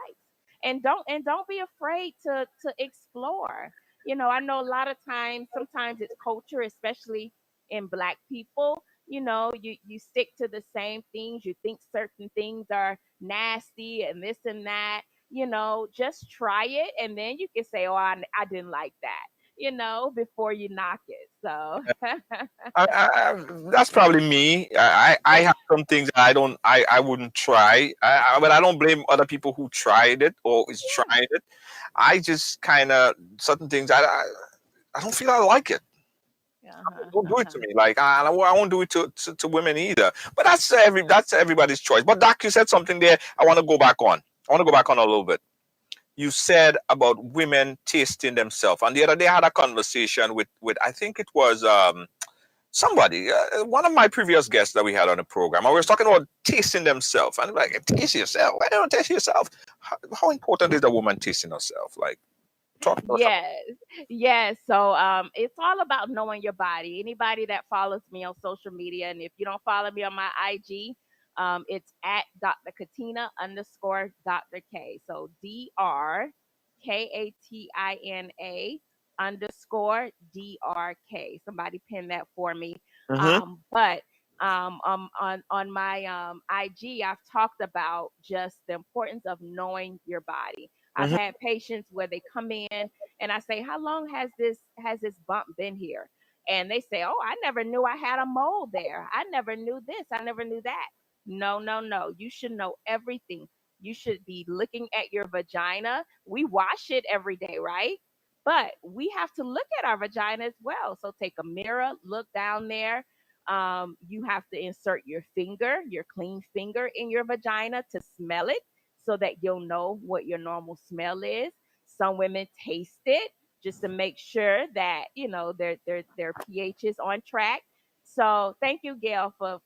And don't be afraid to explore. I know a lot of times, sometimes it's culture, especially in black people. You stick to the same things. You think certain things are nasty and this and that. Just try it, and then you can say, oh, I didn't like that. before you knock it. So That's probably me. I have some things that I wouldn't try. But I don't blame other people who tried it or is yeah. trying it. I just kind of certain things I don't feel I like it. Uh-huh, Don't do it to uh-huh. me. Like I won't do it to women either. But that's everybody's choice. But Doc, you said something there. I want to go back on. I want to go back on a little bit. You said about women tasting themselves, and the other day I had a conversation with I think it was somebody, one of my previous guests that we had on the program, and we were talking about tasting themselves. And I'm like, taste yourself? Why don't you taste yourself? How important is a woman tasting herself? Like, talk to us about. Yes, yes. So it's all about knowing your body. Anybody that follows me on social media, and if you don't follow me on my IG, it's at Dr. Katina underscore Dr. K. So DrKatina underscore DRK. Somebody pin that for me. Mm-hmm. But on my IG, I've talked about just the importance of knowing your body. I've Mm-hmm. had patients where they come in and I say, "How long has this bump been here?" And they say, "Oh, I never knew I had a mole there. I never knew this. I never knew that." No, no, no. You should know everything. You should be looking at your vagina. We wash it every day, right? But we have to look at our vagina as well. So take a mirror, look down there. You have to insert your finger, your clean finger in your vagina to smell it so that you'll know what your normal smell is. Some women taste it just to make sure that their pH is on track. So thank you, Gail, for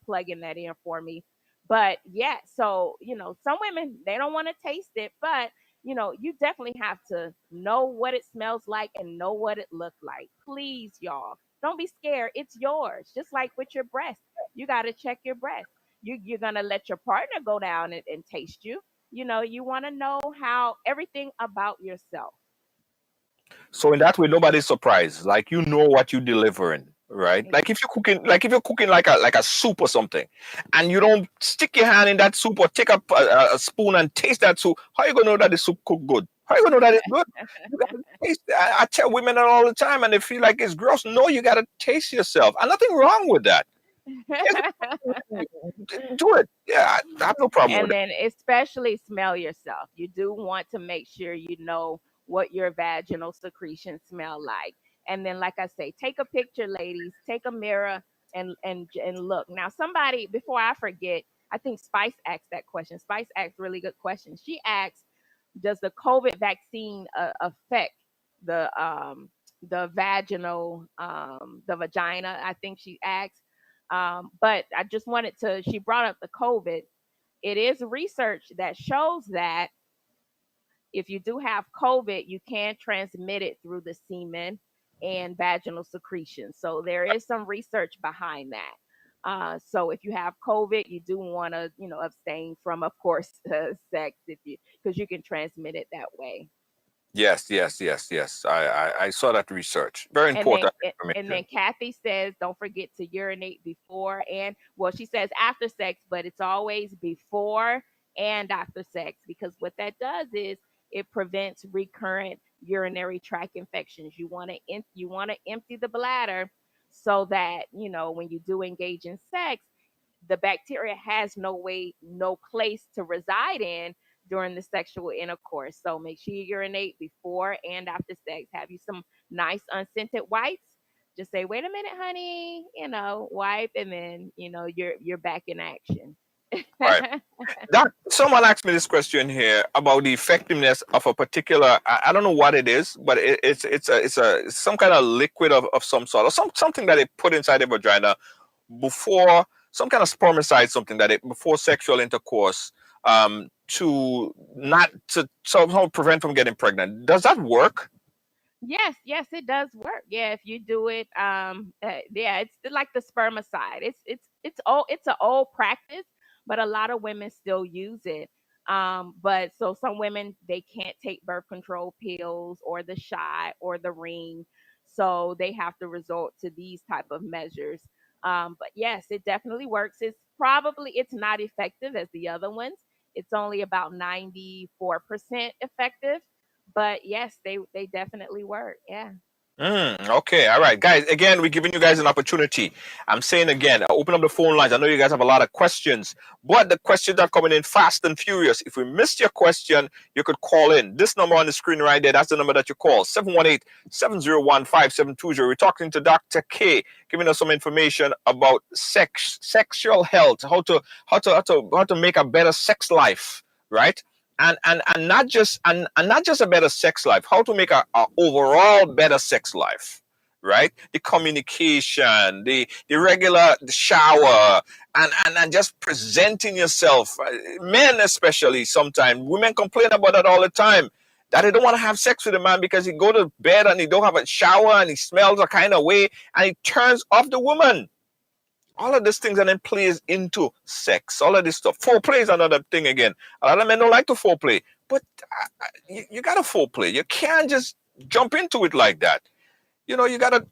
plugging that in for me. But yeah, so some women they don't want to taste it, but you definitely have to know what it smells like and know what it looks like. Please, y'all, don't be scared. It's yours. Just like with your breast, you got to check your breast. You're gonna let your partner go down and taste you. You want to know how everything about yourself. So in that way, nobody's surprised. Like you know what you're delivering, right? Like if you're cooking like a soup or something, and you don't stick your hand in that soup or take up a spoon and taste that soup, how you gonna know that the soup cooked good? How you gonna know that it's good? You gotta taste. I tell women that all the time, and they feel like it's gross. No, you gotta taste yourself, and nothing wrong with that. Taste it, do it. Yeah, I have no problem with And it. then especially smell yourself. You do want to make sure you know what your vaginal secretions smell like. And then, like I say, take a picture, ladies. Take a mirror and look. Now, somebody before I forget, I think Spice asked that question. Spice asked really good question. She asked, "Does the COVID vaccine affect the the vagina?" I think she asked. But I just wanted to. She brought up the COVID. It is research that shows that if you do have COVID, you can transmit it through the semen and vaginal secretion. So there is some research behind that. So if you have COVID, you do want to, abstain from, of course, sex if you because you can transmit it that way. Yes, yes, yes, yes. I saw that research. Very And then important and then information. Kathy says, don't forget to urinate before and well, she says after sex, but it's always before and after sex because what that does is it prevents recurrent urinary tract infections. You want to empty the bladder so that when you do engage in sex, the bacteria has no way, no place to reside in during the sexual intercourse. So make sure you urinate before and after sex. Have you some nice unscented wipes? Just say, "Wait a minute, honey," wipe, and then you're back in action. Right. That someone asked me this question here about the effectiveness of a particular. I don't know what it is, but it's some kind of liquid of some sort or something that they put inside the vagina before some kind of spermicide, something that it before sexual intercourse, to not to somehow prevent from getting pregnant. Does that work? Yes, yes, it does work. Yeah, if you do it, yeah, it's like the spermicide. It's an old practice, but a lot of women still use it. But so some women they can't take birth control pills or the shot or the ring, so they have to resort to these type of measures. But yes, it definitely works. It's not effective as the other ones. It's only about 94% effective, But yes, they definitely work. Yeah. Okay, all right, guys. Again, we're giving you guys an opportunity. I'm saying again, open up the phone lines. I know you guys have a lot of questions, but the questions are coming in fast and furious. If we missed your question, you could call in. This number on the screen right there, that's the number that you call, 718-701-5720. We're talking to Dr. K, giving us some information about sexual health, how to make a better sex life, right? And not just a better sex life, how to make a overall better sex life, right? The communication, the regular shower, and just presenting yourself. Men especially, sometimes women complain about that all the time, that they don't want to have sex with a man because he go to bed and he don't have a shower and he smells a kind of way and he turns off the woman. All of these things and then plays into sex. All of this stuff. Foreplay is another thing again. A lot of men don't like to foreplay, but you got to foreplay. You can't just jump into it like that. You gotta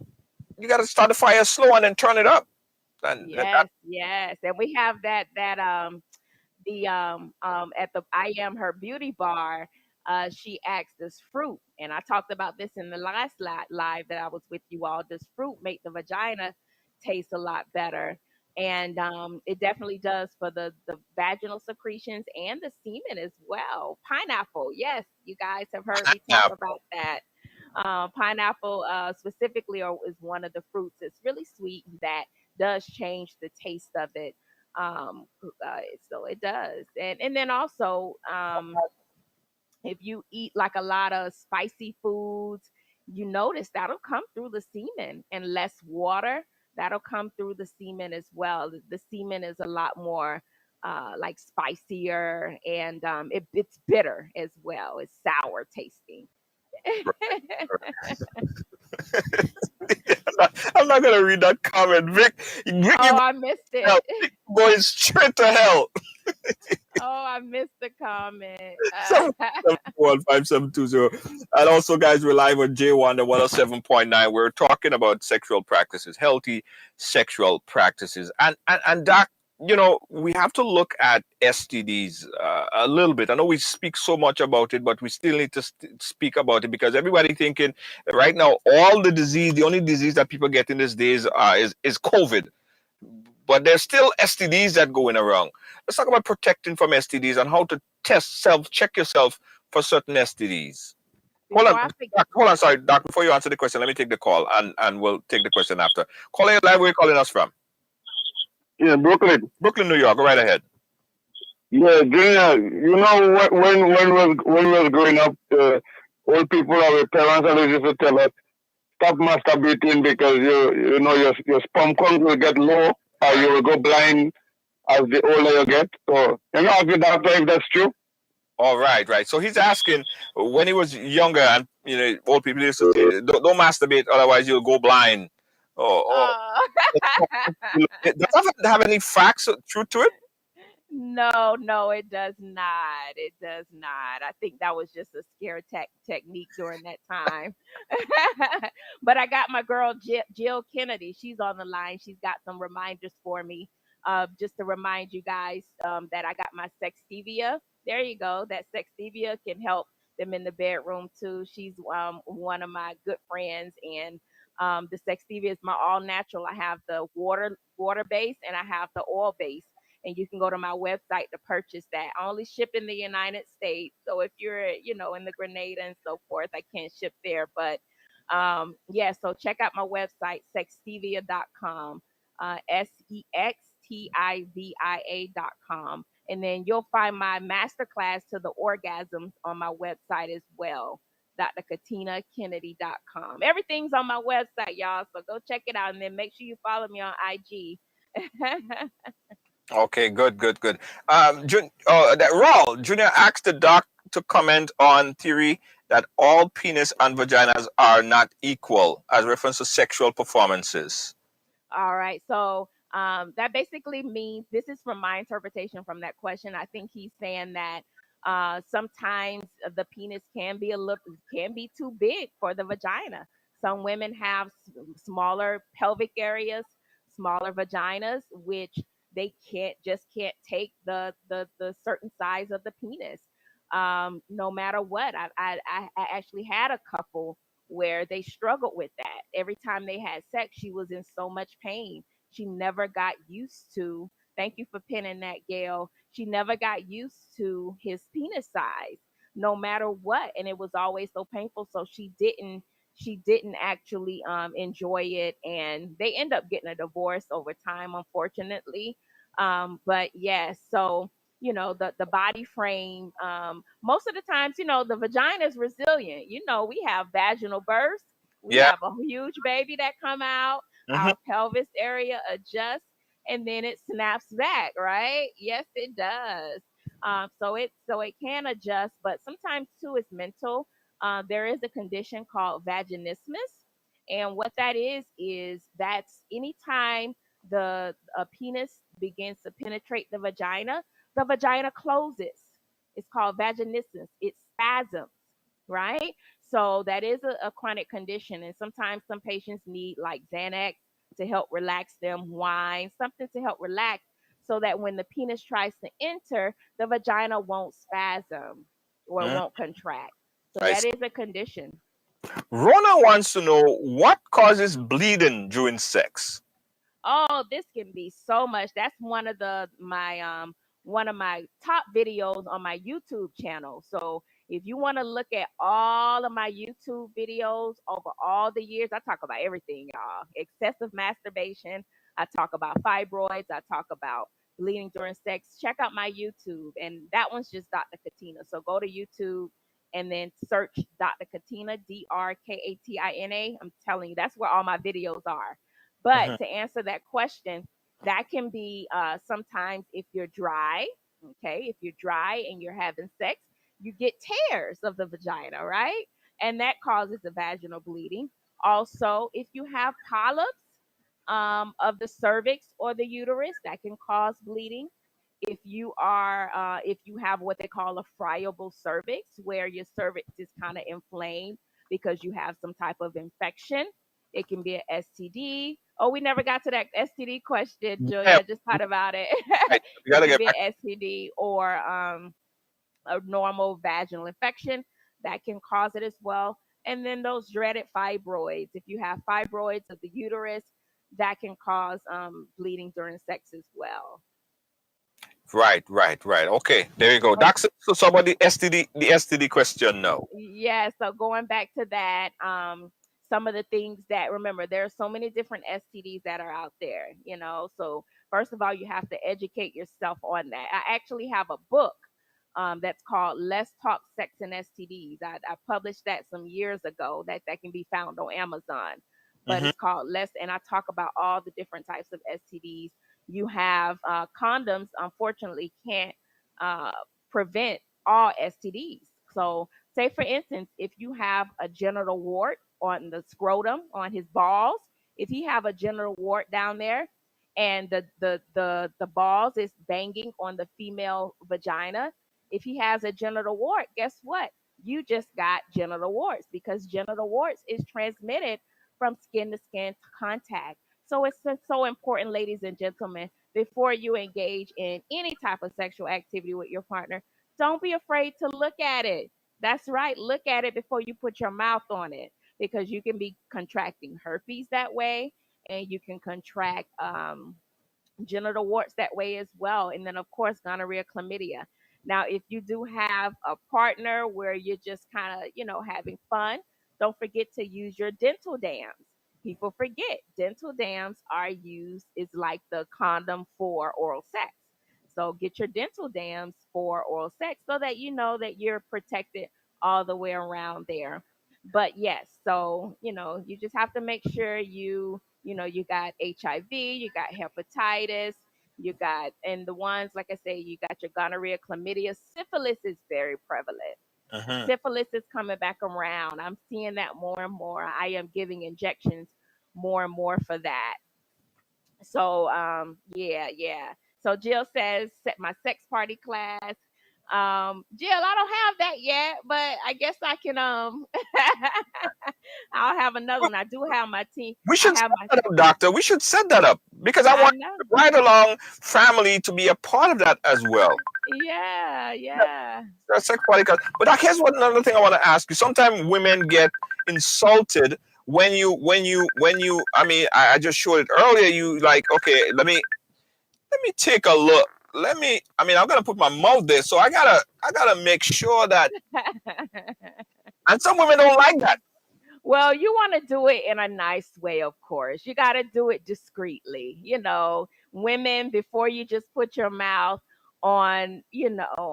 start the fire slow and then turn it up. And Yes, yes. And we have the at the I Am Her Beauty Bar, she asked, does fruit, and I talked about this in the last live that I was with you all, does fruit make the vagina taste a lot better? And it definitely does for the vaginal secretions and the semen as well. Pineapple, yes, you guys have heard me talk about that. Pineapple specifically is one of the fruits. It's really sweet that does change the taste of it. So it does, and then also if you eat like a lot of spicy foods, you notice that'll come through the semen, and less water, that'll come through the semen as well. The semen is a lot more like spicier, and it's bitter as well. It's sour tasting. I'm not gonna read that comment, Vic. Vic, you Oh, I missed it. hell. Vic going straight to hell. Oh, I missed the comment. 7715720. And also, guys, we're live on J1 and 107.9. We're talking about sexual practices, healthy sexual practices. And Doc, we have to look at STDs a little bit. I know we speak so much about it, but we still need to speak about it because everybody thinking right now, the only disease that people get in these days is COVID. But there's still STDs that going around. Let's talk about protecting from STDs and how to check yourself for certain STDs. Hold on, Before I forget, hold on, sorry, Doc. Before you answer the question, let me take the call and we'll take the question after. Calling live, where you calling us from? Yeah, Brooklyn. Brooklyn, New York. Go right ahead. Yeah, when we was growing up, old people, our parents always used to tell us, stop masturbating because your sperm count will get low or you will go blind as the older you get. So ask the doctor if that's true. All right, right. So he's asking when he was younger, and old people used to say, don't masturbate, otherwise you'll go blind. Oh, oh. does that have any facts, truth to it? No, no, it does not. It does not. I think that was just a scare technique during that time. But I got my girl Jill Kennedy. She's on the line. She's got some reminders for me, just to remind you guys that I got my Sextevia. There you go. That Sextevia can help them in the bedroom too. She's one of my good friends, and the Sextevia is my all natural. I have the water base and I have the oil base, and you can go to my website to purchase that. I only ship in the United States, so if you're, in the Grenada and so forth, I can't ship there. But yeah, so check out my website, sextivia.com, sextivia.com, and then you'll find my masterclass to the orgasms on my website as well. drkatinakennedy.com. Everything's on my website, y'all. So go check it out, and then make sure you follow me on IG. Okay, good, good, good. That Raul Junior asked the doc to comment on theory that all penis and vaginas are not equal, as reference to sexual performances. All right. So that basically means, this is from my interpretation from that question. I think he's saying that sometimes the penis can be too big for the vagina. Some women have smaller pelvic areas, smaller vaginas, which they can't take the certain size of the penis. no matter what. I actually had a couple where they struggled with that. Every time they had sex, she was in so much pain. She never got used to, thank you for pinning that, Gail. She never got used to his penis size, no matter what. And it was always so painful. So she didn't actually enjoy it. And they end up getting a divorce over time, unfortunately. But yes, so the body frame, most of the times, the vagina is resilient. We have vaginal births, we Yeah. have a huge baby that come out, Hmm. our pelvis area adjusts, and then it snaps back, right? Yes, it does. So it can adjust, but sometimes too it's mental. There is a condition called vaginismus, and what that is that's anytime the penis begins to penetrate the vagina closes. It's called vaginismus. It spasms, right? So that is a chronic condition, and sometimes some patients need like Xanax to help relax them, wine, something to help relax, so that when the penis tries to enter, the vagina won't spasm or it Hmm. won't contract. So I that see. is a condition. Rona wants to know what causes bleeding during sex. Oh, this can be so much. That's one of my top videos on my YouTube channel. So if you want to look at all of my YouTube videos over all the years, I talk about everything, y'all. Excessive masturbation. I talk about fibroids. I talk about bleeding during sex. Check out my YouTube, and that one's just Dr. Katina. So go to YouTube and then search Dr. Katina, Drkatina. I'm telling you, that's where all my videos are. But Hmm. to answer that question, that can be sometimes if you're dry, okay, if you're dry and you're having sex, you get tears of the vagina, right? And that causes the vaginal bleeding. Also, if you have polyps of the cervix or the uterus, that can cause bleeding. If you have what they call a friable cervix, where your cervix is kind of inflamed because you have some type of infection, it can be an STD. Oh, we never got to that STD question, Yeah, Julia. Just thought about it. right. We It gotta can get be back. an STD or a normal vaginal infection that can cause it as well. And then those dreaded fibroids. If you have fibroids of the uterus, that can cause bleeding during sex as well. Right, right, right. Okay, there you go. Oh, That's so somebody the STD question now. yeah, so going back to that, some of the things that, remember, there are so many different STDs that are out there, So first of all, you have to educate yourself on that. I actually have a book that's called "Let's Talk Sex and STDs." I published that some years ago. That can be found on Amazon, but Hmm. it's called "Let's," and I talk about all the different types of STDs. You have condoms. Unfortunately, can't uh, prevent all STDs. So, say for instance, if you have a genital wart on the scrotum, on his balls, if he have a genital wart down there, and the balls is banging on the female vagina, if he has a genital wart, guess what? You just got genital warts, because genital warts is transmitted from skin to skin contact. So it's so important, ladies and gentlemen, before you engage in any type of sexual activity with your partner, don't be afraid to look at it. That's right. Look at it before you put your mouth on it, because you can be contracting herpes that way, and you can contract genital warts that way as well. And then, of course, gonorrhea, chlamydia. Now, if you do have a partner where you're just kind of, having fun, don't forget to use your dental dams. People forget dental dams are used, is like the condom for oral sex. So get your dental dams for oral sex so that you know that you're protected all the way around there. But yes, so you just have to make sure you got HIV, you got hepatitis, you got, and the ones, like I say, you got your gonorrhea, chlamydia, syphilis is very prevalent. Hmm. Syphilis is coming back around. I'm seeing that more and more. I am giving injections more and more for that. So yeah, yeah. So Jill says, set my sex party class. Jill, I don't have that yet, but I guess I can I'll have another one. I do have my team. We I should set have my that up, doctor. We should set that up because I I want know. the Ride Along family to be a part of that as well. Yeah, yeah. Sex party. But here's what another thing I want to ask you. Sometimes women get insulted when you. I mean, I just showed it earlier. You like, okay, let me take a look. Let me. I mean, I'm gonna put my mouth there, so I gotta make sure that. And some women don't like that. Well, you want to do it in a nice way, of course. You got to do it discreetly. Women, before you just put your mouth on,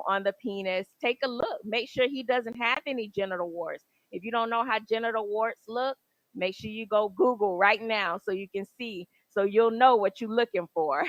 on the penis, take a look. Make sure he doesn't have any genital warts. If you don't know how genital warts look, make sure you go Google right now so you can see, so you'll know what you're looking for.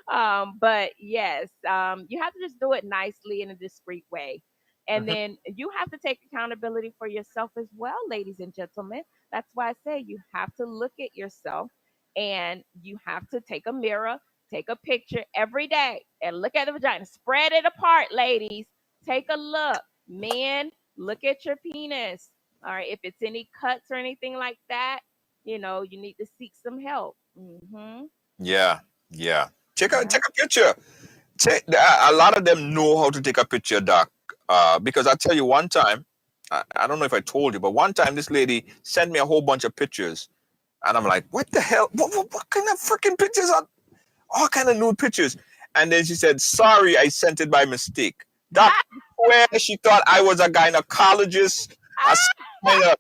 But yes, you have to just do it nicely in a discreet way. And Mhm. then you have to take accountability for yourself as well, ladies and gentlemen. That's why I say you have to look at yourself and you have to take a mirror, take a picture every day and look at the vagina. Spread it apart, ladies. Take a look. Men, look at your penis. All right. If it's any cuts or anything like that, you need to seek some help. Yeah, yeah. Take Yeah. a picture. A lot of them know how to take a picture, doc. Because I tell you, one time, I don't know if I told you, but one time this lady sent me a whole bunch of pictures, and I'm like, "What the hell? What kind of freaking pictures are all kind of nude pictures?" And then she said, "Sorry, I sent it by mistake." Doc, where she thought I was a gynecologist, a kind of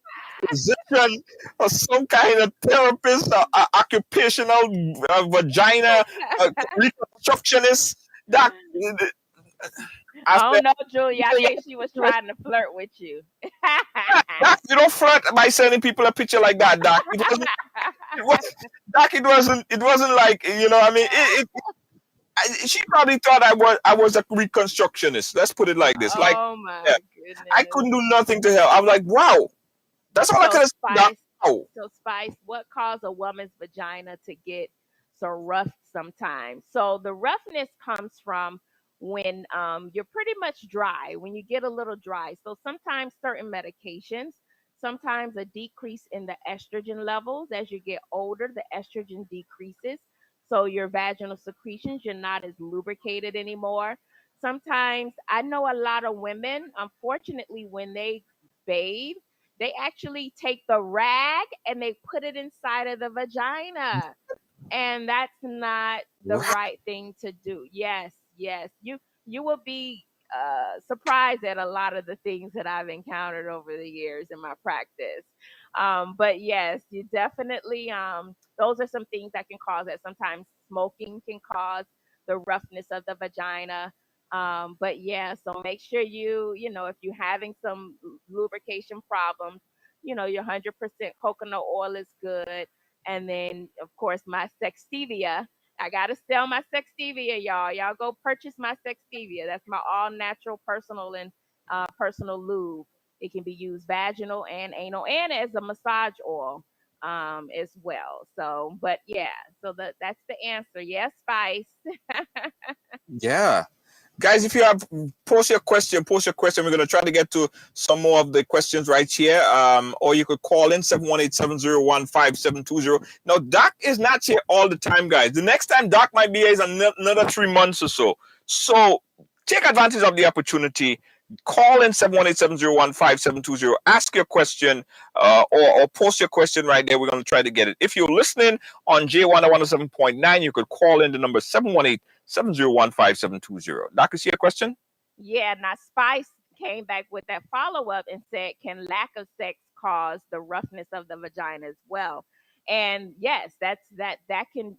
physician, or some kind of therapist, a occupational vagina reconstructionist. Doc, I Oh said, no, Julia. I "Yeah, think she was trying to flirt with you. Doc, you don't flirt by sending people a picture like that, Doc. It was, Doc, it wasn't like, I mean, she probably thought I was a reconstructionist. Let's put it like this. Like, Oh yeah, my I goodness. couldn't do nothing to help. I was like, wow, that's all I So could have said, Doc. Spice, Wow. Spice, what caused a woman's vagina to get so rough sometimes? So the roughness comes from when you're pretty much dry, when you get a little dry. So sometimes certain medications, sometimes a decrease in the estrogen levels as you get older, the estrogen decreases. So your vaginal secretions, you're not as lubricated anymore. Sometimes I know a lot of women, unfortunately, when they bathe, they actually take the rag and they put it inside of the vagina. And that's not the right thing to do. Yes, yes. You will be surprised at a lot of the things that I've encountered over the years in my practice. But yes, you definitely those are some things that can cause that. Sometimes smoking can cause the roughness of the vagina. But yeah, so make sure if you're having some lubrication problems, your 100% coconut oil is good. And then, of course, my Sextivia. I gotta sell my Sextivia, y'all. Y'all go purchase my Sextivia. That's my all natural personal and personal lube. It can be used vaginal and anal, and as a massage oil as well. So, but yeah, so that's the answer. Yes, Spice. Yeah. Guys, if you have, post your question. We're going to try to get to some more of the questions right here. Or you could call in 718-701-5720. Now, Doc is not here all the time, guys. The next time Doc might be here is another 3 months or so. So take advantage of the opportunity. Call in 718-701-5720. Ask your question, or post your question right there. We're going to try to get it. If you're listening on J107.9, you could call in the number 718-701-5720. Doc, is your question? Yeah, now Spice came back with that follow up and said, "Can lack of sex cause the roughness of the vagina as well?" And yes, that can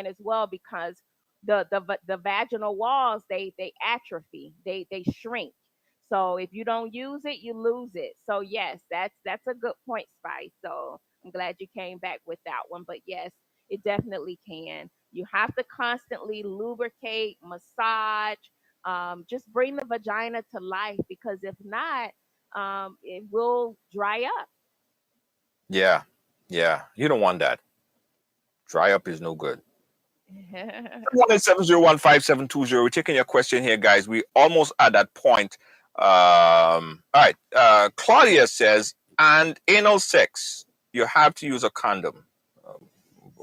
as well because the vaginal walls they atrophy, they shrink. So if you don't use it, you lose it. So yes, that's a good point, Spice. So I'm glad you came back with that one. But yes, it definitely can. You have to constantly lubricate, massage, just bring the vagina to life because if not, it will dry up. Yeah. Yeah. You don't want that. Dry up is no good. 1-870-15720. We're taking your question here, guys. We almost at that point. All right. Claudia says, and anal sex, you have to use a condom.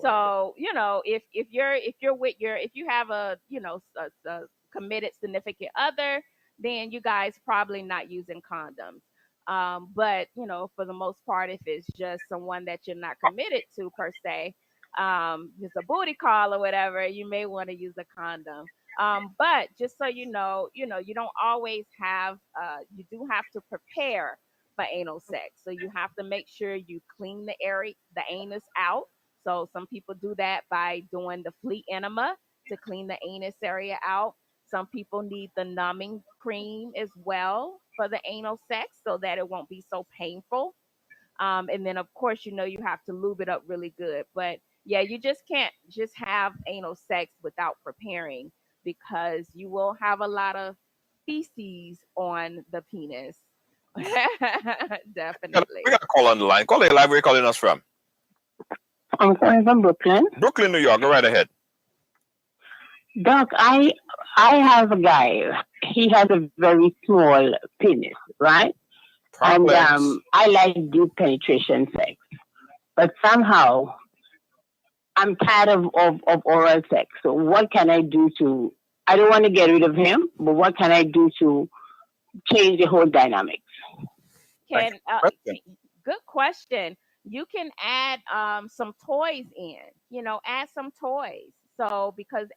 So if you're with your if you have a committed significant other, then you guys probably not using condoms. But for the most part, if it's just someone that you're not committed to per se, just a booty call or whatever, you may want to use a condom. But just so you don't always have. You do have to prepare for anal sex, so you have to make sure you clean the anus out. So some people do that by doing the flea enema to clean the anus area out. Some people need the numbing cream as well for the anal sex so that it won't be so painful. And then of course, you have to lube it up really good. But yeah, you just can't just have anal sex without preparing because you will have a lot of feces on the penis. We Definitely. got a call on the line. Call it live. Where you calling us from? I'm calling from Brooklyn. Brooklyn, New York. Go right ahead. Doc, I have a guy. He has a very small penis, right? And I like deep penetration sex. But somehow I'm tired of oral sex. So what can I do I don't want to get rid of him, but what can I do to change the whole dynamic? Good question. You can add some toys in. Add some toys. So because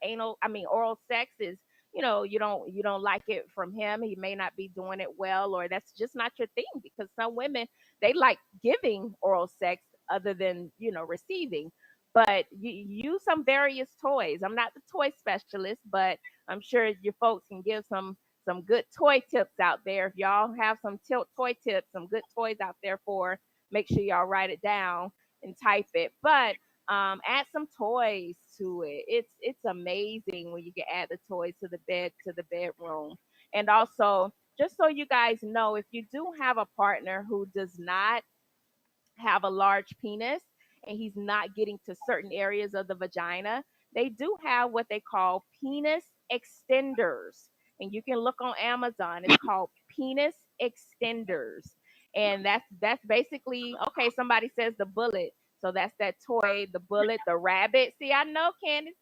oral sex is, you don't like it from him. He may not be doing it well, or that's just not your thing. Because some women, they like giving oral sex other than receiving. But you use some various toys. I'm not the toy specialist, but I'm sure your folks can give some good toy tips out there. If y'all have some toy tips, some good toys out there make sure y'all write it down and type it. But add some toys to it. It's amazing when you can add the toys to the bedroom. And also, just so you guys know, if you do have a partner who does not have a large penis and he's not getting to certain areas of the vagina, they do have what they call penis extenders. And you can look on Amazon. It's called penis extenders. And that's basically okay. Somebody says the bullet. So that's that toy, the bullet, the rabbit. See, I know Candy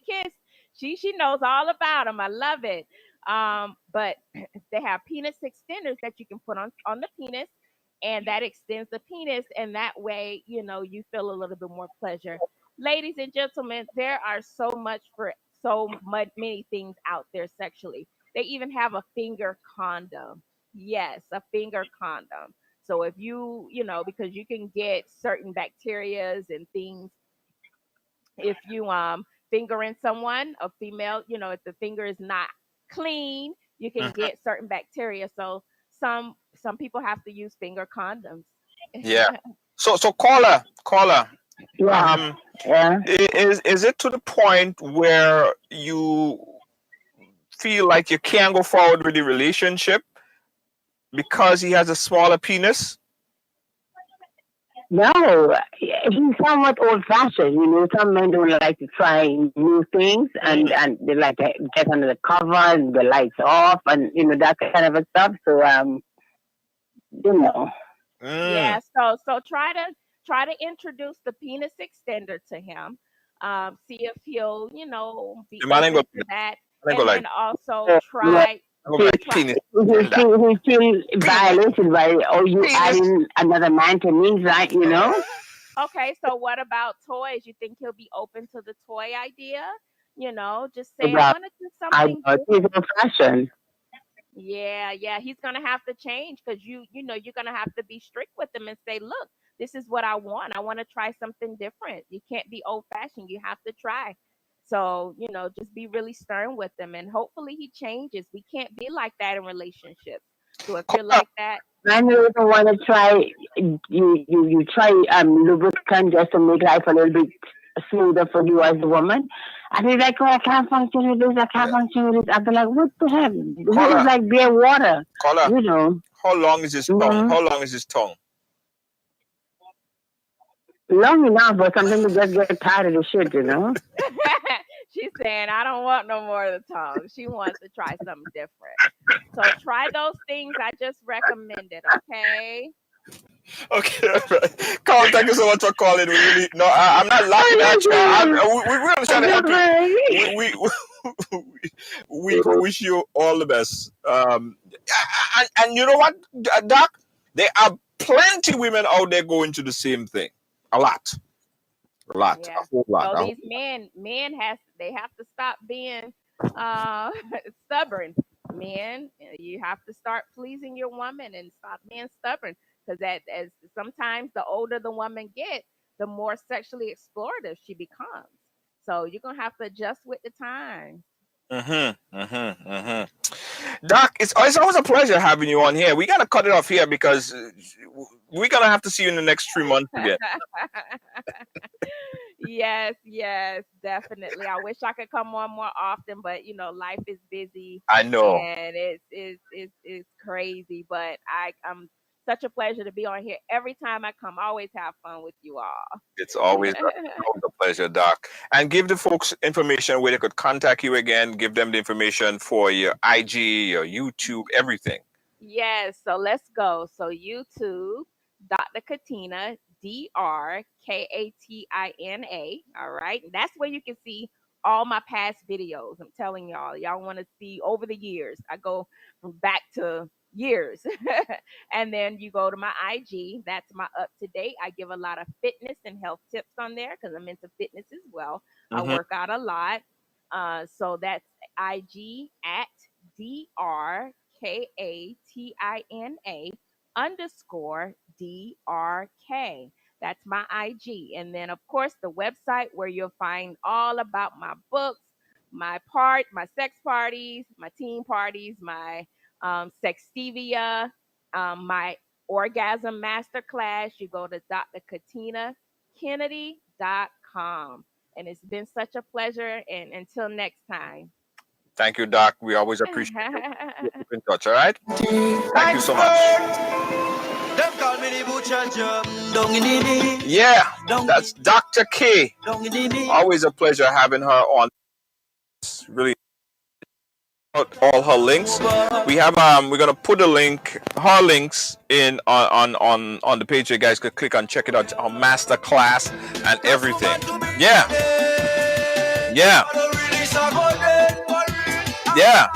Kiss. She knows all about them. I love it. But they have penis extenders that you can put on the penis, and that extends the penis, and that way you feel a little bit more pleasure. Ladies and gentlemen, there are many things out there sexually. They even have a finger condom. Yes, a finger condom. So if because you can get certain bacterias and things if you fingering someone, a female, if the finger is not clean, you can get certain bacteria. So some people have to use finger condoms. Yeah. So caller. Yeah. Is it to the point where you feel like you can't go forward with the relationship because he has a smaller penis? No, he's somewhat old-fashioned. Some men don't like to try new things, and they like to get under the cover and the lights off, and that kind of a stuff. So Yeah. So try to introduce the penis extender to him. See if he'll be open to that, and then also try. He feels violated by you adding another man to me, right? Okay, so what about toys? You think he'll be open to the toy idea? Just say I want to do something. He's old-fashioned. Yeah, he's gonna have to change because you're gonna have to be strict with him and say, look, this is what I want. I want to try something different. You can't be old fashioned. You have to try. So just be really stern with him, and hopefully he changes. We can't be like that in relationships. So if you're like that, I don't want to try. You try lubricant just to make life a little bit smoother for you as a woman. And he's like, oh, I can't function with this. I can't function with this. I'd be like, what the heck? This is like bare water. How long is his tongue? How long is his tongue? Long enough, but something to just get tired of the shit, She's saying, I don't want no more of the tongue. She wants to try something different. So try those things I just recommended, okay? Okay, all right. Carl, thank you so much for calling. We really no, I'm not laughing at you. We really trying to help you. We wish you all the best. And you know what, Doc? There are plenty women out there going to the same thing. A lot, Yeah. a whole lot. So A whole these men they have to stop being uh stubborn. Men, you have to start pleasing your woman and stop being stubborn because that as sometimes the older the woman gets, the more sexually explorative she becomes. So you're gonna have to adjust with the times. Doc, it's always a pleasure having you on here. We gotta cut it off here because we're gonna have to see you in the next 3 months again. Yes, definitely. I wish I could come on more often, but life is busy I know. and it's crazy. But I'm such a pleasure to be on here every time I come. I always have fun with you all. It's always a pleasure, Doc. And give the folks information where they could contact you again. Give them the information for your IG, your YouTube, everything. Yes, so let's go. So YouTube, Dr. Katina, DrKatina. All right. And that's where you can see all my past videos. I'm telling y'all want to see over the years. I go from back to years. And then you go to my IG. That's my up to date. I give a lot of fitness and health tips on there because I'm into fitness as well. I work out a lot. So that's IG at DrKatina_DRK. That's my IG. And then, of course, the website where you'll find all about my books, my sex parties, my teen parties, my Sextivia, my orgasm masterclass. You go to drkatinakennedy.com. And it's been such a pleasure. And until next time. Thank you, Doc. We always appreciate it. Keep in touch, all right? Thank you so much. Yeah, that's Dr. K. Always a pleasure having her on. It's really all her links. We have we're gonna put her links in on the page. You guys could click on, check it out. Our master class and everything. Yeah. Yeah. Yeah.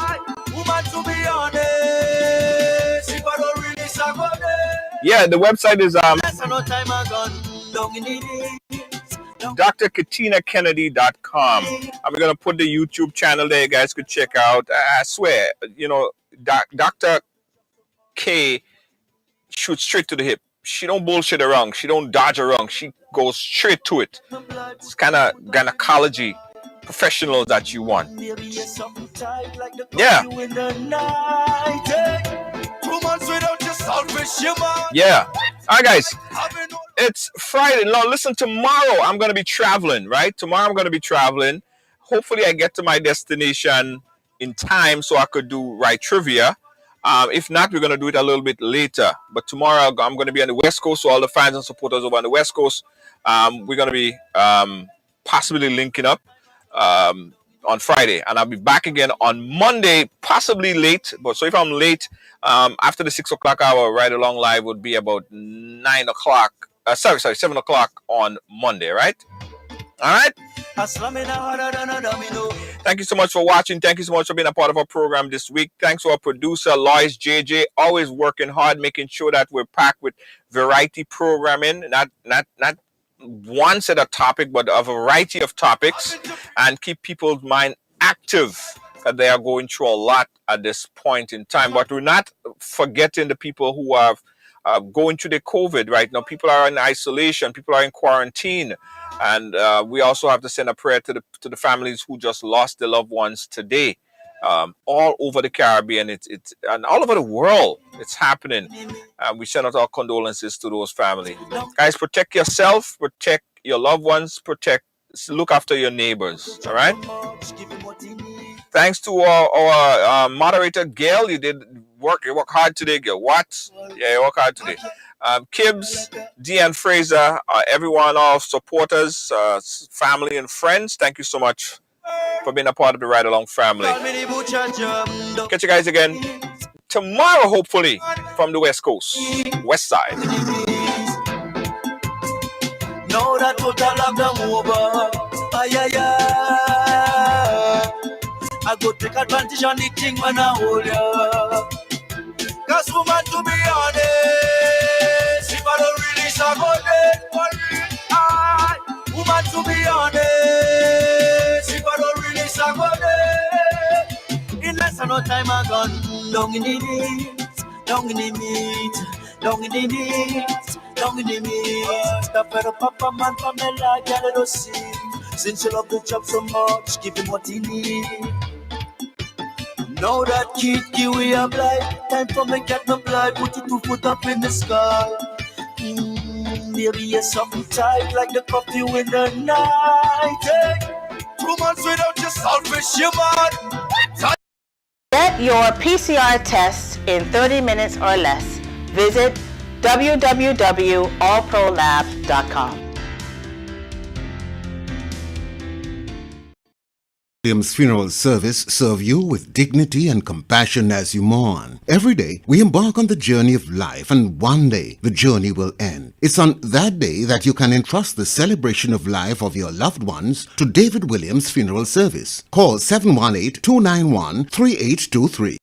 Yeah, the website is drkatinakennedy.com. I'm going to put the YouTube channel there. You guys could check out. I swear, Dr. K shoots straight to the hip. She don't bullshit around. She don't dodge around. She goes straight to it. It's kind of gynecology professional that you want. Yeah. Yeah. All right, guys. It's Friday. Now, listen, tomorrow I'm going to be traveling, right? Tomorrow I'm going to be traveling. Hopefully I get to my destination in time so I could do Right Trivia. If not, we're going to do it a little bit later. But tomorrow I'm going to be on the West Coast, so all the fans and supporters over on the West Coast, we're going to be possibly linking up on Friday. And I'll be back again on Monday, possibly late. But so if I'm late, after the 6 o'clock hour, Ride Along Live would be about 9 o'clock. 7 o'clock on Monday, right? All right. Thank you so much for watching. Thank you so much for being a part of our program this week. Thanks to our producer, Lois JJ, always working hard, making sure that we're packed with variety programming, not one set of topic, but a variety of topics, and keep people's mind active. They are going through a lot at this point in time, but we're not forgetting the people who are going through the COVID right now. People are in isolation. People are in quarantine. And we also have to send a prayer to the families who just lost their loved ones today. All over the Caribbean, it's and all over the world, it's happening. We send out our condolences to those families. Guys, protect yourself, protect your loved ones, look after your neighbors. All right. Thanks to our moderator, Gail. You work hard today, Gail. What? Yeah, you work hard today. Kibbs, Deanne Fraser, everyone, all supporters, family and friends, thank you so much for being a part of the Ride Along family. Catch you guys again tomorrow, hopefully, from the West Coast, West Side. Now that total of them over, I go take advantage on the thing when I hold ya. Cause woman, to be honest, if I don't release a go dead, woman, to be honest, if I don't release a go dead, in less than no time I gone down in the meat, down in the meat, down in the meat, down in the meat. Stop for the papa man from the light, girl, I don't see. Since you love the job so much, give him what he need. Now that kid give we a blind, time for me get my blind, put your 2 foot up in the sky. Maybe you're something tight like the coffee in the night. Hey, 2 months without your selfish, you man. Get your PCR test in 30 minutes or less. Visit www.allprolab.com. Williams Funeral Service serve you with dignity and compassion as you mourn. Every day, we embark on the journey of life, and one day, the journey will end. It's on that day that you can entrust the celebration of life of your loved ones to David Williams Funeral Service. Call 718-291-3823.